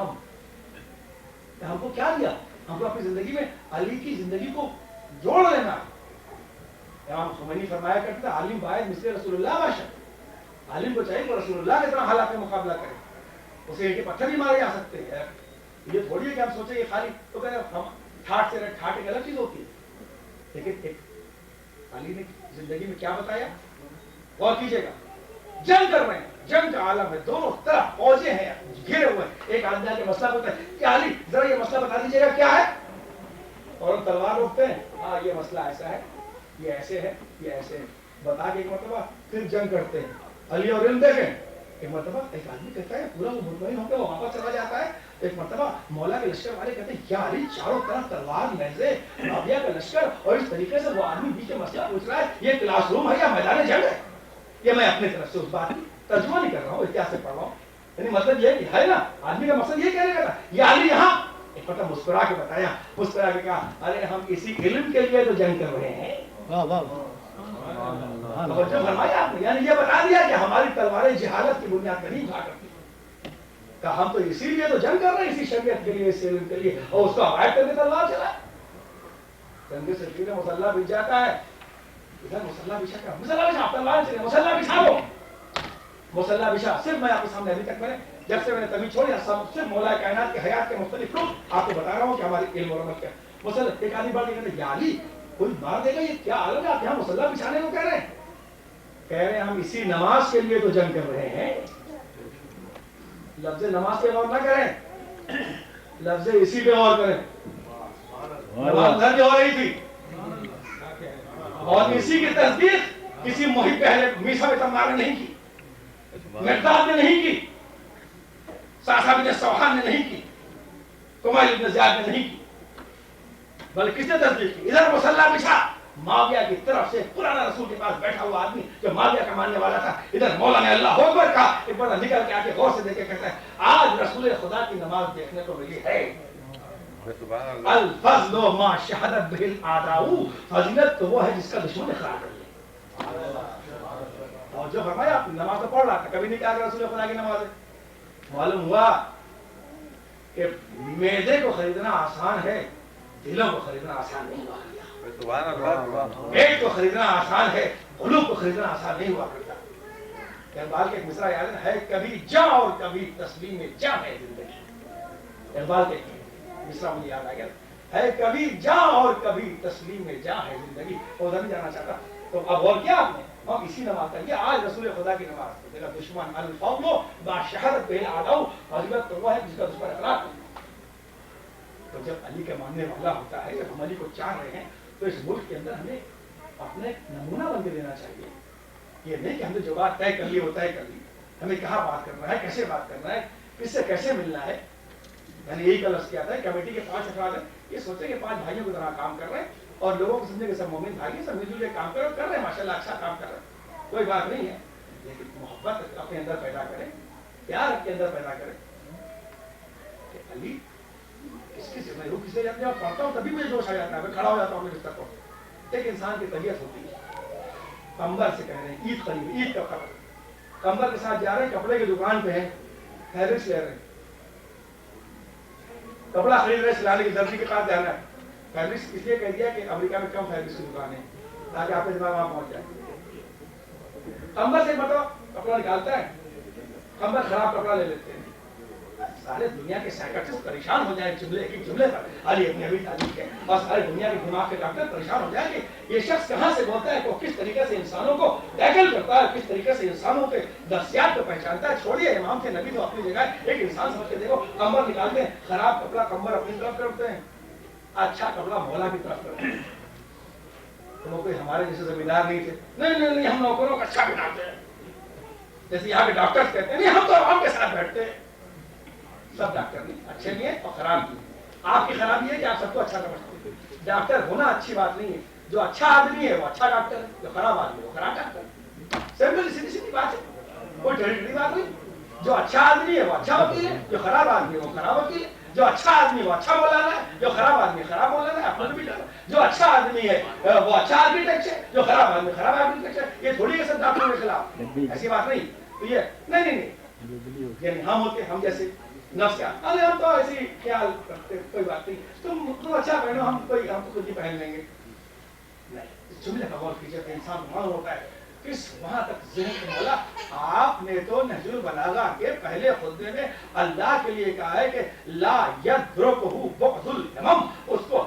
ہم کو کیا دیا, ہم کو اپنی زندگی میں علی کی زندگی کو جوڑ لینا. امام خمینی فرمایا کرتے تھے عالم باید مثل رسول اللہ باشد, عالم کو چاہیے کہ رسول اللہ کی طرح حالات میں مقابلہ کرے, اسے ایک پتھر بھی مارے جا سکتے ہیں. یہ تھوڑی ہے کہ ہم سوچیں یہ خالی تو کہتے ہیں ٹھاٹ سے ٹھاٹ ایک الگ چیز ہوتی ہے, لیکن ایک علی نے زندگی میں کیا بتایا غور کیجیے گا. جنگ کر رہے ہیں، جنگ کا عالم ہے، دونوں طرف فوجیں ہیں گھرے ہوئے ہیں. ایک آدمی کے مسئلہ پوچھتا ہے کہ علی ذرا یہ مسئلہ بتا دیجیے گا کیا ہے، اور تلوار روکتے ہیں، ہاں یہ مسئلہ ایسا ہے، یہ ایسے ہے، یہ ایسے ہے، بتا کے ایک مرتبہ پھر جنگ کرتے ہیں. علی اور علم دیکھیں، ایک مرتبہ ایک آدمی کہتا ہے پورا وہ مطمئن ہو کے وہ واپس چلا جاتا ہے. ایک مرتبہ مولا کے لشکر والے کہتے ہیں یا علی چاروں طرف تلوار نیزے معاویہ کا لشکر، اور اس طریقے سے وہ آدمی بیچ میں مسئلہ پوچھ رہا ہے، یہ کلاس روم ہے یا میدان جنگ ہے؟ یہ میں اپنے طرف سے اس بات کی ترجمہ نہیں کر رہا ہوں، اتہاس سے پڑھ رہا ہوں. یعنی مطلب یہ ہے نا، آدمی کا مقصد یہ کہنے کا تھا. یا علی یہاں ایک مرتبہ مسکرا کے بتایا، مسکرا کے کہا ارے ہم اسی علم کے لیے تو جنگ کر رہے ہیں. توجہ فرمایا آپ نے، یعنی یہ بتا دیا کہ ہماری تلواریں جہالت کی بنیاد پر نہیں جھا کرتی. کہا ہم تو اسی لیے تو جنگ کر رہے ہیں، اسی شریعت کے لیے، اس علم کے لیے، اور اس کو اوائڈ کر کے تلوار چلا. جنگ سے پھر مسلح بچ جاتا ہے، ادھر مسلح بچھا کر مسلح بچھا تلوار چلے، مسلح بچھا لو، مسلح بچھا. صرف میں آپ کے سامنے ابھی تک میں نے جب سے میں نے تبھی چھوڑی صرف مولا کائنات کے حیات کے مختلف لوگ آپ کو بتا رہا ہوں کہ ہماری علم اور عمل کیا. مسلح ایک آدمی بڑھ کے کہتے یا علی کوئی مار دے گا، یہ کیا حال ہے، آپ یہاں مسلح بچھانے کو کہہ رہے ہیں؟ کہہ رہے ہیں ہم اسی نماز کے لیے تو جنگ کر رہے ہیں. لفظ نماز پہ غور نہ کریں، لفظ اسی پہ غور کریں. نماز ادھر ہو رہی تھی اور اسی کی تصدیق کسی محب پہلے میسا بن عمار نے نہیں کی، مقداد نے نہیں کی، ساسا بن سوحان نے نہیں کی، کمیل بن زیاد نے نہیں کی، بلکہ کس نے تصدیق کی؟ ادھر مسلح بچھا، معاویہ کی طرف سے پرانا رسول کے پاس بیٹھا ہوا آدمی جو معاویہ کا ماننے والا تھا، ادھر مولا نے اللہ اکبر کہا، ایک بار نکل کے آکے غور سے دیکھے کہتا ہے آج رسول خدا کی نماز دیکھنے کو ملی ہے. الفضل ما شہدت بہ الاعداء، فضیلت تو وہ ہے جس کا دشمن اقرار کر لے. اور جو فرمایا آپ نماز تو پڑھ رہا تھا، کبھی نہیں کہا کہ رسول خدا کی نماز ہے. معلوم ہوا کہ معدے کو خریدنا آسان ہے، دلوں کو خریدنا آسان نہیں ہوا. پیٹ کو خریدنا آسان ہے، قلوب کو خریدنا آسان نہیں ہوا کرتا. اقبال کے ایک مصرع یاد ہے کبھی جاں اور کبھی تسلیم جاں ہے زندگی. اقبال کے مصرع مجھے یاد آ گیا ہے کبھی جاں اور کبھی تسلیم جاں ہے زندگی. ادھر نہیں جانا چاہتا تو اب غور کیا آپ نے، ہم اسی نماز کا یہ آج رسول خدا کی نماز دیکھا دشمن الفضل با شہادت بہ الاعداء، فضیلت تو وہ ہے جس کا دشمن اقرار کرتا. تو جب علی کا ماننے والا ہوتا ہے، جب ہم علی کو چاہ رہے ہیں تو اس ملک کے اندر ہمیں اپنے نمونہ بن کے دینا چاہیے. یہ نہیں کہ ہم نے جو بات طے کر لی وہ طے کر لی، ہمیں کہاں بات کرنا ہے، کیسے بات کرنا ہے، کس سے کیسے ملنا ہے. میں نے یہی کا لفظ کیا تھا کمیٹی کے 5 افراد ہیں، یہ سوچیں کہ 5 بھائیوں کی طرح کام کر رہے ہیں اور لوگوں کو سمجھے کہ سب مومن بھائی ہیں، سب مل جل کے کام کر رہے ہیں، ماشاءاللہ اچھا کام کر رہے ہیں، کوئی بات نہیں ہے. لیکن محبت اپنے اندر پیدا کریں، پیار اپنے اندر پیدا کریں کہ علی اس کی ذمہ روح کسی جب پڑھتا ہوں تبھی مجھے جوش آ جاتا ہے، میں کھڑا ہو جاتا ہوں بستر پر. ایک انسان کی طبیعت ہوتی ہے، کمبر سے کہہ رہے ہیں عید قریب، عید کا خبر، کمبر کے ساتھ جا رہے ہیں، کپڑے کی دکان پہ ہیں، فیبرکس لے رہے ہیں، کپڑا خرید رہے ہیں، سلانے کی درزی کے پاس جانا ہے. فیبرکس اس لیے کہہ دیا کہ امریکہ میں کم فیبرکس کی دکان ہے تاکہ آپ کے دماغ وہاں پہنچ جائے. کمبر سے مطلب کپڑا نکالتا ہے، کمبر خراب کپڑا لے لیتے ہیں. سارے دنیا کے سائیکٹرسٹ پریشان ہو جائیں جملے ایک جملے پر علی ابن ابی طالب کے، اور سارے دنیا کے دماغ کے ڈاکٹر پریشان ہو جائیں کہ یہ شخص کہاں سے بولتا ہے، وہ کس طریقے سے انسانوں کو ٹیکل کرتا ہے، کس طریقے سے انسانوں کے نفسیات کو پہچانتا ہے. چھوڑیے امام کے نبی تو اپنی جگہ ایک انسان سمجھ کے دیکھو، کمبر نکالتے ہیں، خراب کپڑا کمبر اپنی طرف کرتے ہیں، اچھا کپڑا مولا کی طرف کرتے ہیں. تو وہ کوئی ہمارے جیسے زمیندار نہیں تھے، نہیں ہم نوکروں کو اچھا بناتے ہیں، جیسے یہاں کے ڈاکٹر کہتے ہیں نہیں ہم تو عوام کے ساتھ بیٹھتے ہیں. سب ڈاکٹر نہیں اچھے نہیں ہیں اور خراب نہیں. آپ کی خرابی ہے کہ آپ سب کو اچھا سمجھتے ہیں. ڈاکٹر ہونا اچھی بات نہیں ہے، جو اچھا آدمی ہے وہ اچھا ڈاکٹر ہے، جو خراب آدمی ہے وہ خراب ڈاکٹر ہے. سمپل سیدھی بات ہے، کوئی ٹیڑھی بات نہیں. جو اچھا آدمی ہے وہ اچھا وکیل ہے، جو خراب آدمی ہے وہ خراب وکیل ہے. جو اچھا آدمی ہے وہ اچھا مولانا ہے، جو خراب آدمی ہے خراب مولانا ہے. اپنا بھی جانا جو اچھا آدمی ہے وہ اچھا آرکیٹیکٹ ہے، جو خراب آدمی خراب آرکیٹیکٹ ہے. یہ تھوڑی ہے سب ڈاکٹروں کے خلاف، ایسی بات نہیں. تو یہ نہیں یعنی ہم ہوتے ہم جیسے نفس کا ارے ہم تو ایسے ہی خیال رکھتے کوئی بات نہیں، تم اچھا پہنو، ہم تو خود ہی پہن لیں گے. نہیں، اس جملے کا غور کیجیے کہ انسان معلوم ہوتا ہے کس وہاں تک ذہن کے مولا. آپ نے تو نہج البلاغہ کے پہلے خطبے میں اللہ کے لیے کہا ہے کہ لا یدرکہ بعض الامم، اس کو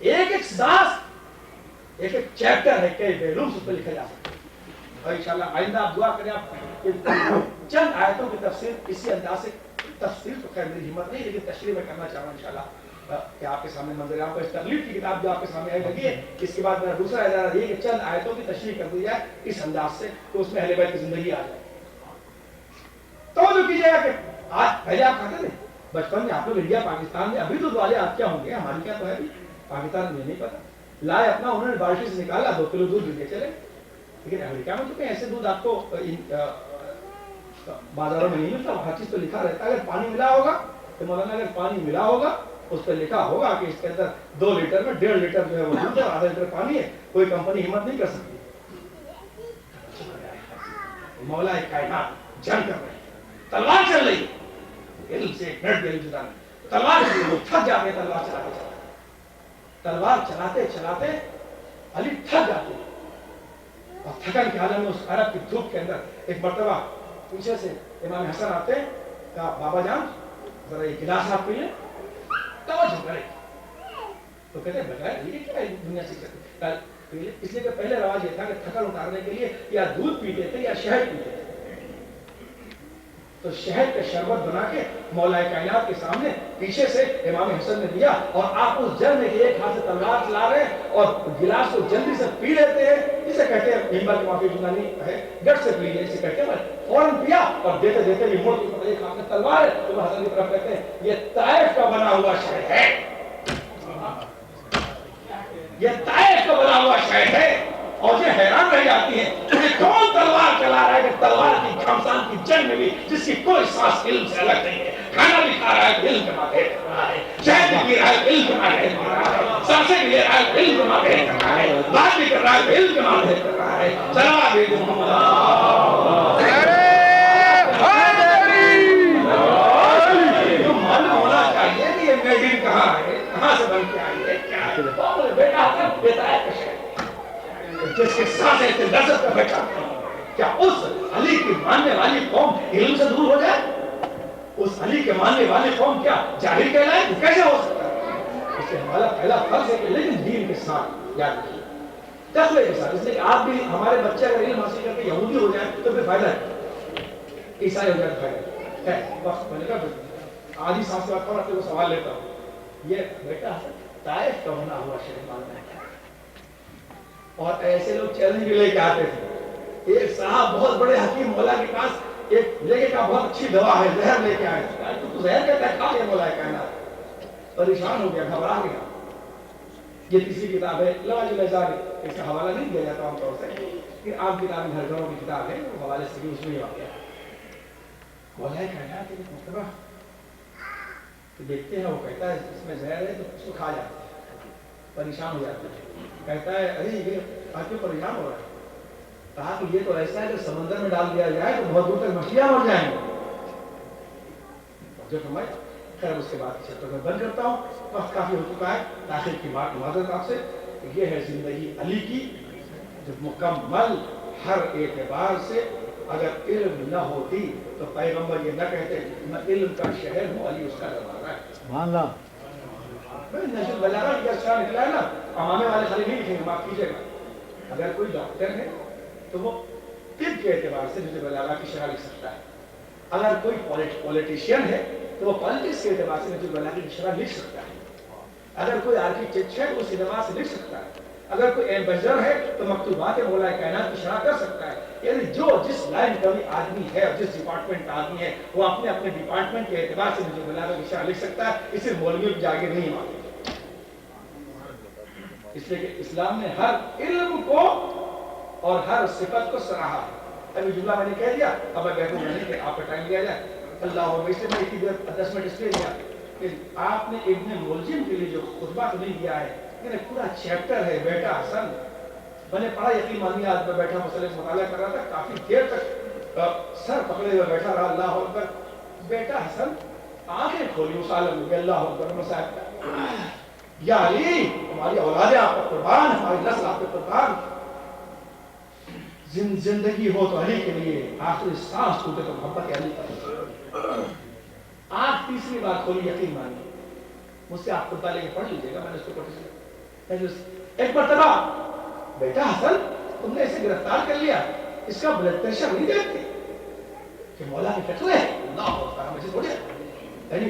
ایک ایک سانس ایک ایک چیپٹر ہے، کئی بیلوم اس پر لکھا جا سکتا ہے. اور انشاءاللہ آئندہ آپ دعا کریں آپ چند آیتوں کی تفسیر اسی انداز سے، تفسیر تو خیر میری ہمت نہیں لیکن تشریح میں کرنا چاہوں انشاءاللہ کہ آپ کے سامنے منظر عام کو اس تکلیف کی کتاب جو آپ کے سامنے آئی لگی ہے. اس کے بعد میرا دوسرا ادارہ یہ کہ چند آیتوں کی تشریح کر دی جائے اس انداز سے کہ اس میں اہل بیت کی زندگی آ جائے. توجہ کیجیے گا کہ آج پہلے آپ کہتے تھے بچپن میں آپ لوگ انڈیا پاکستان میں، ابھی تو والے آپ کیا ہوں گے، ہماری کیا تو ہے بھی پاکستان میں نہیں پتا، لائے اپنا انہوں نے بالٹی سے نکالا 2 کلو دودھ دے چلے. لیکن امریکہ میں تو کہیں ایسے دودھ آپ کو بازاروں میں نہیں ملتا، ہر چیز تو لکھا رہتا ہے. اگر پانی ملا ہوگا تو مولانا اگر پانی ملا ہوگا اس پہ لکھا ہوگا کہ اس کے اندر 2 لیٹر میں 1.5 لیٹر جو ہے وہ دودھ ہے اور آدھا لیٹر پانی ہے. کوئی کمپنی ہمت نہیں کر سکتی. مولا کائنات جنگ کر رہے ہیں، تلوار چل رہی ہے، علم سے ایک منٹ بھی علم جدا نہیں، تلوار تھک جاتے ہیں. تلوار چلاتے چلاتے تلوار چلاتے چلاتے علی تھک جاتے ہیں اور تھکن کے عالم میں اس عرب کی دھوپ کے اندر ایک مرتبہ پیچھے سے امام حسن آتے ہیں، کہا بابا جان ذرا یہ گلاس آپ پی لیں، توجہ کریں. تو کہتے ہیں بغیر یہ کیا دنیا سے کرتے، اس لیے کہ پہلے رواج یہ تھا کہ تھکن اتارنے کے لیے یا دودھ پیتے تھے یا شہد پیتے تھے. تو شہد کا شربت بنا کے مولا کائنات کے سامنے پیچھے سے امام حسن نے دیا اور آپ اس جل میں ایک ہاتھ سے تلوار چلا رہے ہیں اور گلاس کو جلدی سے پی لیتے ہیں. اسے کہتے ہیں ممبر کی معافی جنانی ہے گٹ سے پی لیجیے، اسے کہتے ہیں فوراً پیا اور دیتے دیتے یہ موڑ کی ایک ہاتھ میں تلوار ہے. تو حسن کی طرف کہتے ہیں یہ طائف کا بنا ہوا شہد ہے، یہ طائف کا بنا ہوا شہد ہے. اور یہ حیران رہ جاتی ہیں کہ کون تلوار چلا رہا ہے کہ تلوار کی گھمسان کی جنگ میں بھی جس کی کوئی سانس علم سے الگ نہیں ہے، کھانا بھی کھا رہا ہے علم کے ماتحت کر رہا ہے، شہد بھی پی رہا ہے علم کے ماتحت کر رہا ہے، سانسیں بھی لے رہا ہے علم کے ماتحت کر رہا ہے، بات بھی کر رہا ہے علم کے ماتحت کر رہا ہے. صلوات بھیجو محمد تو معلوم ہونا چاہیے کہ یہ میڈین کہاں ہے، کہاں سے بن کے آئی ہے، کیا ہے. بولے بیٹا حسن بیٹا ہے کشے جس کے ساتھ ایک لذت کا بیٹا، کیا اس علی کی ماننے والی قوم علم سے دور ہو جائے؟ اس علی کے ماننے والی قوم کیا جاہل کہلائے؟ کیسے ہو سکتا ہے؟ اس سے ہمارا پہلا فرض ہے کہ لیکن دین کے ساتھ یاد رکھیے، تقوی کے ساتھ. اس لیے کہ آپ بھی ہمارے بچے اگر علم حاصل کر کے یہودی ہو جائیں تو پھر فائدہ ہے، عیسائی ہو جائے تو فائدہ ہے. وقت میں نے کہا آدھی سانس کے بعد آپ کو سوال لیتا ہوں، یہ بیٹا طائف کا بنا ہوا شہر ماننا ہے. اور ایسے لوگ چیلنج بھی لے کے آتے تھے. ایک صاحب بہت بڑے حکیم مولا کے پاس ایک لے کے کہا بہت اچھی دوا ہے، زہر لے کے آئے. تو زہر کہتا ہے کھا لیا مولا کائنات. پریشان ہو گیا، گھبرا گیا. یہ تیسری کتاب ہے لواج الازار، اس کا حوالہ نہیں دیا جاتا عام طور سے کہ عام کتاب ہر گھروں کی کتاب ہے، وہ حوالے سے بھی اس میں ہی واقع ہے. مولا کائنات ایک مرتبہ تو دیکھتے ہیں، وہ کہتا ہے اس میں زہر ہے تو اس کو کھا جاتے ہیں، پریشان ہو جاتے ہیں. کہتا ہے ارے یہ آج کیوں پریشان ہو رہا ہے؟ کہا کہ یہ تو ایسا ہے کہ سمندر میں ڈال دیا جائے تو بہت دور تک مچھلیاں مر جائیں گے. جو فرمائے خیر اس کے بعد چیپٹر میں بند کرتا ہوں، وقت کافی ہو چکا ہے. تاخیر کی بات معذرت آپ سے. یہ ہے زندگی علی کی جو مکمل ہر اعتبار سے. اگر علم نہ ہوتی تو پیغمبر یہ نہ کہتے میں علم کا شہر ہوں، علی اس کا زمانہ ہے. سبحان اللہ. نشر بلاغہ کی اچھا نکلا ہے نا، امامے والے خالی نہیں لکھیں گے، معاف کیجیے گا. اگر کوئی ڈاکٹر ہے تو وہ طب کے اعتبار سے نشر بلاغہ کی شرح لکھ سکتا ہے. اگر کوئی پولیٹیشین ہے تو وہ پالیٹکس کے اعتبار سے نشر بلاغہ کی شرح لکھ سکتا ہے. اگر کوئی آرکیٹیکٹ ہے تو اس اعتبار سے لکھ سکتا ہے. اگر کوئی ایمبیسڈر ہے تو مکتوبات مولا کائنات کی شرح کر سکتا ہے. یعنی جو جس لائن کا بھی آدمی ہے اور جس ڈپارٹمنٹ کا آدمی ہے وہ اپنے اپنے ڈپارٹمنٹ کے اعتبار سے نشر بلاغہ کی شرح لکھ سکتا ہے. اسے مولویوں کی جاگیر نہیں مانتے. اس لیے کہ اسلام نے ہر علم کو اور ہر صفت کو سراہا ہے. ابھی جملہ میں نے کہہ دیا، اب میں کہتا ہوں کہ آپ کا ٹائم لیا جائے. اللہ اس لیے میں اتنی دیر 10 منٹ اس لیے لیا کہ آپ نے ابن ملجم کے لیے جو خطبہ تو نہیں دیا ہے، لیکن پورا چیپٹر ہے. بیٹا حسن میں نے پڑھا، یقین مانیے آج میں بیٹھا مسئلے مطالعہ کر رہا تھا، کافی دیر تک سر پکڑے ہوئے بیٹھا رہا. اللہ اکبر. بیٹا حسن آنکھیں کھولی اس عالم میں. اللہ اکبر. صاحب یا علی ہماری اولادیں آپ پر قربان، ہماری نسل آپ پر قربان. زندگی ہو تو علی کے لیے، آخری سانس ٹوٹے تو محبت علی پر. آنکھ تیسری بار کھولی، یقین مانیے. مجھ سے آپ خطبہ لے کے پڑھ لیجیے گا، میں نے اس کو کوٹیشن ایک مرتبہ بیٹا حسن تم نے اسے گرفتار کر لیا, اس کا بلڈ پریشر نہیں دیکھتے کہ مولا کے فتوے ہیں, اللہ اکبر, مجھے بولے یعنی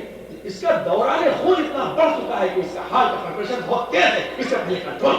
اس کا دوران خون اتنا بڑھ چکا ہے کہ اس کا ہارٹ کا پریشر بہت تیز ہے, اس کا پہلے کنٹرول.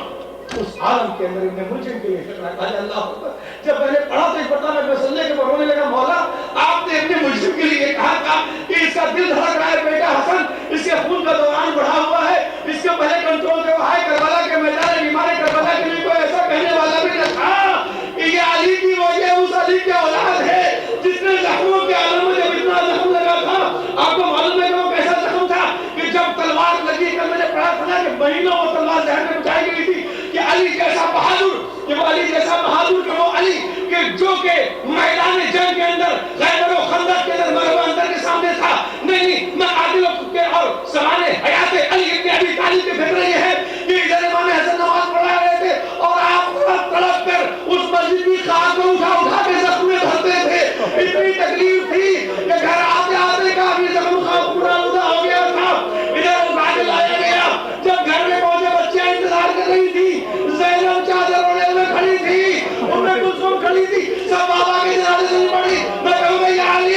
اس عالم کے اندر ابن ملجم کے لیے فکر آتا ہے, اللہ اکبر. جب میں نے پڑھا تو ایک مرتبہ میں سننے کے بعد رونے لگا, مولا آپ نے ابن ملجم کے لیے کہا تھا کہ اس کا دل دھڑک رہا ہے بیٹا حسن, اس کے خون کا دوران بڑھا ہوا ہے, اس کے پہلے کنٹرول کرو. ہے کربلا کے میدان بیمار کربلا کے لیے کوئی ایسا کہنے والا بھی نہ تھا کہ یہ علی کی وجہ اس علی کی اولاد ہے جس نے زخموں کے عالم میں جب اتنا زخم لگا تھا. آپ کو معلوم ہے کہ وہ کیسا زخم تھا کہ جب تلوار لگی کر میں نے پڑھا تھا کہ مہینوں وہ تلوار ذہن میں اٹھائی گئی تھی کہ علی جیسا بہادر, کہ وہ علی جیسا بہادر, کہ وہ علی کہ جو کہ میدان جنگ کے اندر خیبر و خندق کے اندر مروا اندر کے سامنے تھا. نہیں میں عادل کے اور سوالے حیات علی ابن ابی طالب کے فکر یہ ہے کہ ادھر امام حسن نماز پڑھا رہے تھے اور آپ تڑپ کر اس مسجد کی خاک کو اٹھا کے زخم میں بھرتے تھے. اتنی تکلیف تھی کہ گھر آتے آتے کافی زخم خاک پورا ادا ہو گیا تھا. ادھر اٹھا کے لایا گیا. جب گھر میں پہنچے بچیاں انتظار کر رہی تھی, زینب چادر اوڑھے ہوئے کھڑی تھی, ام کلثوم کھڑی تھی, سب بابا کے جنازے سے نہیں پڑی. میں کہوں گا یا علی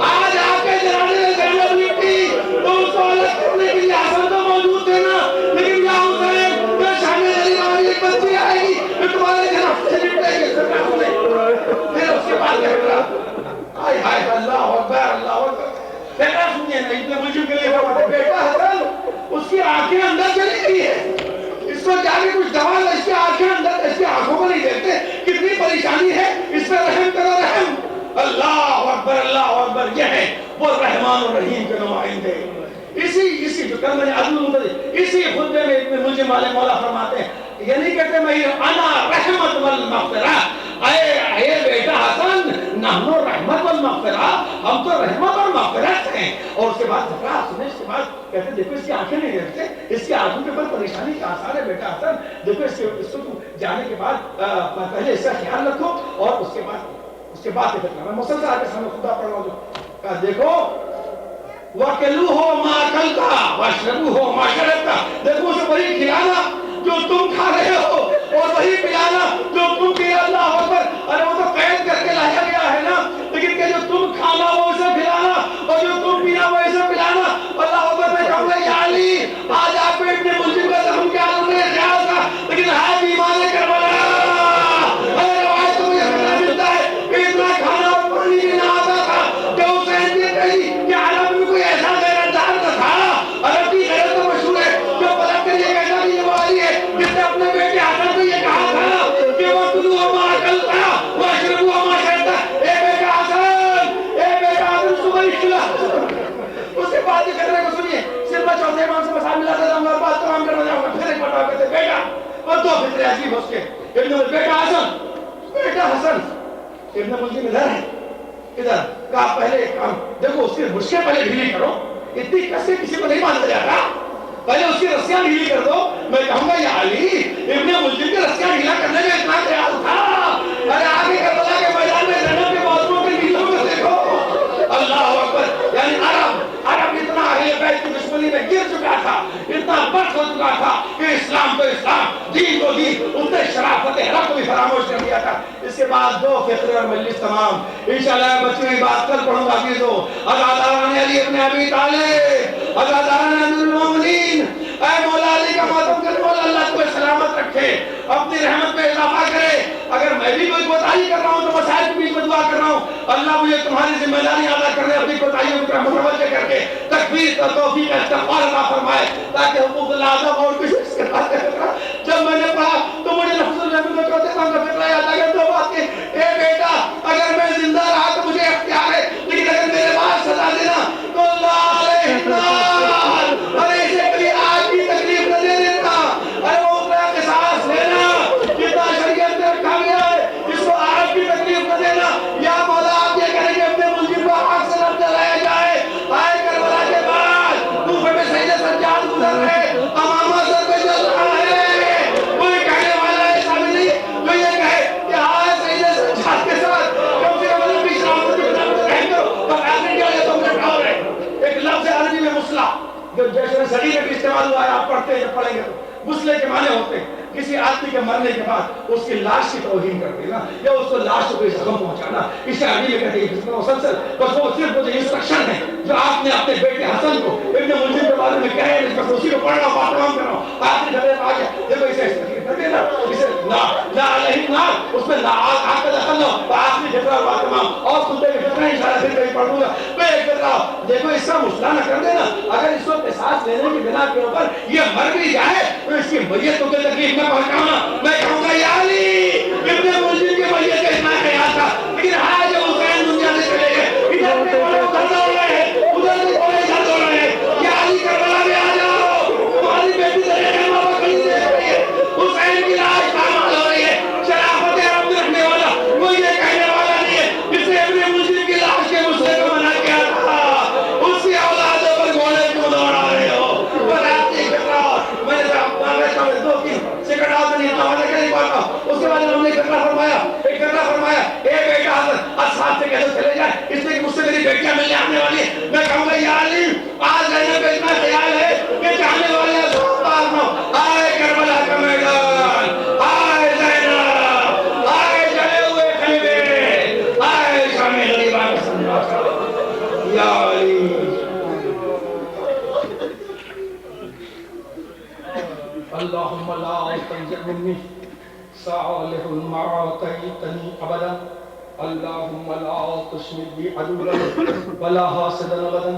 آج آپ کے جنازے میں زینب لپٹی تو اس کو الگ کرنے کے لیے حسن تو موجود تھے نا, لیکن یا حسین میں شامل علی والی ایک بچی آئے گی جو تمہارے جنازے سے لپٹے گی. پھر اس کے بعد کہہ رہا ہائے ہائے اللہ اکبر اللہ اکبر. بیٹا سنیے نا, ابن ملجم کے لیے بیٹا حسن اس کی آنکھیں اندر چلی گئی ہے, اس کو جا کے کچھ دوا لو, اس کی آنکھیں اندر, اس کی آنکھوں کو نہیں دیکھتے, کتنی پریشانی ہے, اس پر رحم کرو رحم. اللہ اکبر اللہ اکبر. یہ ہے وہ رحمان و رحیم کے نمائندے. اسی جو کل میں نے اسی خطبے میں ابن ملجم والے مولا فرماتے ہیں, یہ نہیں کہتے میں انا رحمت والمغفرہ, اے بیٹا حسن نحن رحمت والمغفرہ, ہم تو رحمت اور مغفرت ہیں. اور اس کے بعد سنے, اس کے بعد کہتے ہیں دیکھو اس کی آنکھیں نہیں دیکھتے, اس کی آنکھوں کے اوپر پریشانی کا آثار ہے بیٹا حسن. دیکھو اس کو جانے کے بعد پہلے اس کا خیال رکھو اور اس کے بعد میں مسلسل آپ کے سامنے خدا پڑھ رہا ہوں. دیکھو وَكَلُوهُ مَا أَكَلْتَ وَاشْرَبُوهُ مَا شَرِبْتَ, دیکھو اسے وہی کھلانا جو تم کھا رہے ہو اور وہی پلانا جو تم پی. اللہ اکبر. ارے وہ تو قید کر کے لایا گیا ہے نا, لیکن کہ جو تم کھانا وہ اسے کھلانا اور جو تم پینا وہ اسے پلانا. اللہ اکبر. میں کہوں گا یا علی آج آپ کو ابن ملجم کا زخم کے عالم میں خیال تھا, لیکن ہے ایمان کربلا. ارے روایت کو یہ خبر ملتا ہے کہ اتنا کھانا اور پانی بھی نہ آتا تھا کہ حسین نے کہی کہ عالم میں کوئی ایسا غیرتدار نہ تھا. عرب کی غیرت تو مشہور ہے, جو پلٹ کر یہ کہتا بھی یہ وہ علی ہے جس نے اپنے بیٹے حسن کو یہ کہا تھا کہ وَكُلُوهُ مَا أَكَلْتَ وَاشْرَبُوهُ مَا شَرِبْتَ. اے بیٹا حسن صبح اکھلا. اس کے بعد یہ خطرے کو سنیے, صرف میں چوتھے امام سے مسائل ملاتا جاؤں گا, بات تمام کرنا جاؤں گا. پھر ایک بار کہتے بیٹا, اور دو فطرے عجیب اس کے, بیٹا حسن ابن ملجم ادھر ہے, ادھر کہا پہلے ایک کام دیکھو, اس کی مشکیں پہلے ڈھیلی کرو, اتنی کسے کسی کو نہیں باندھا جاتا, پہلے اس کی رسیاں ڈھیلی کر دو. میں کہوں گا یا علی ابن ملجم کی رسیاں ڈھیلا کرنے میں اتنا خیال تھا. ارے آگے کربلا کے میدان میں زینب کے بازوؤں کے نیلوں کو دیکھو. اللہ اکبر. یعنی عرب اتنا اہل بیت کی دشمنی میں گر چکا تھا, اتنا بٹ ہو چکا تھا کہ اسلام تو اسلام, دین کو دین, اس نے شرافت حق کو بھی فراموش کر دیا تھا. اس کے بعد دو فقرے اور مجلس تمام. انشاءاللہ بچوں کی بات کل پڑھوں گا. عزیزو عزاداران علی ابن ابی طالب, عزاداران امیر المومنین, اے مولا علی کا ماتم کرنے والا اللہ تمہیں سلامت رکھے, اپنی رحمت میں اضافہ کرے. اگر میں بھی کوئی کوتاہی کر رہا ہوں تو مسائل کے بیچ میں دعا کر رہا ہوں, اللہ مجھے تمہاری ذمہ داری ادا کرنے, اپنی کوتاہیوں کو متوجہ کر کے تکبیر کا توفیق کا استغفار عطا فرمائے, تاکہ حقوق اللہ اور کچھ کے بات کرنا. جب میں نے پڑھا تو مجھے لفظ الجمی میں چوتھے امام کا فکر یاد آ گیا. دو بات کی, اے بیٹا اگر میں زندہ رہا تو مجھے اختیار ہے, لیکن اگر میرے بعد سزا دینا تو اللہ علیہ النار. ارے اسے کبھی آج کی تکلیف نہ دے دینا. ارے وہ اپنا قصاص لینا جتنا شریعت میں رکھا گیا ہے, اس کو آج کی تکلیف نہ دینا. یا مولا آپ یہ کریں کہ اپنے ملزم کو آگ سے نہ جلایا جائے. آئے کربلا کے بعد کوفے میں سید سجاد گزر رہے, امامہ سر پہ جل رہا ہے, کوئی کہنے والا ایسا بھی نہیں جو یہ کہے کہ آئے سید سجاد کے ساتھ کم سے کم اللہ بیش رام سے کتاب کہیں گے تو آخر کیا یہ تم نے کھاؤ رہے. ایک لفظ عربی میں مسلح جو جیسے صحیح میں بھی استعمال ہوا ہے, آپ پڑھتے ہیں جب پڑھیں گے تو غسلے کے معنی ہوتے ہیں کسی آدمی کے مرنے کے بعد اس کی لاش کی توہین کر دینا یا اس کو لاش کو کوئی زخم پہنچانا، اسے عربی میں کہتے ہیں مسلسل، بس وہ صرف وہ انسٹرکشن ہے جو آپ نے اپنے بیٹے حسن کو ابن ملجم کے بارے میں کہے بس اسی کو پڑھنا بات تمام کرنا آخری جگہ آ گیا دیکھو اسے کر دینا اسے لا علیہ نار اس میں لا آگ کا دخل ہو آخری جگہ بات تمام اور سنتے کہ جتنا انشاءاللہ پھر کہیں پڑھ دوں گا میں ایک کر رہا ہوں دیکھو اس کا مسئلہ نہ کر دینا اگر اس وقت احساس لینے کی بنا کے اوپر یہ مر بھی جائے تو اس کی میت کو تکلیف میں پہنچانا میں کہوں گا یا علی ابن ملجم کی میت کا اتنا خیال تھا لیکن حاج حسین دنیا سے چلے گئے ادھر سے بولے ادھر دوڑ رہے ہیں ادھر سے بولے ادھر دوڑ رہے ہیں یا علی کربلا میں آ جاؤ تمہاری بیٹی درے ماں باپ کھڑی دیکھ رہی ہے حسین کی لاش پامال ہو رہی ہے شرافت عرب رکھنے والا وہ یہ کہنے والا نہیں ہے جس نے ابن ملجم کی لاش کے مسئلے کو منع کیا تھا اس کی اولادوں پر گھوڑے کیوں دوڑا رہے ہو بات نہیں کر رہا میں نے دو تین سیکنڈ آف نہیں حوالے کے نہیں پاتا اس کے بعد ہم نے اکرا فرمایا اے بیٹا حضرت اصحاب سے کیسے چلے جائے اس لیے کہ مجھ سے میری بیٹیاں ملنے آنے والی ہیں میں کہوں گا یا علی آج زینب پہ اتنا خیال ہے کہ چاہنے والے اصحاب پاس نو آئے کربلا کا میدان آئے زینب آئے جلے ہوئے خیمے آئے شام غریبہ کا سنبھال یا علی اللهم لا تنزع مني صالح ما أعطيتني أبدا اللهم لا تشمت بي عدوا ولا حاسدا أبدا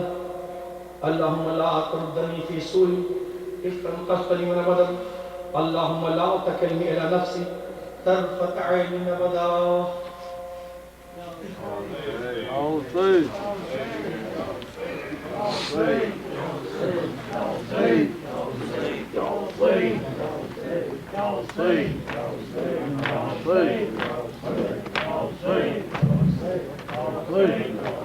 اللهم لا تردني في سوء إذ أنقذتني من أبدا اللهم لا تكلني إلى نفسي طرفة عين أبدا Please.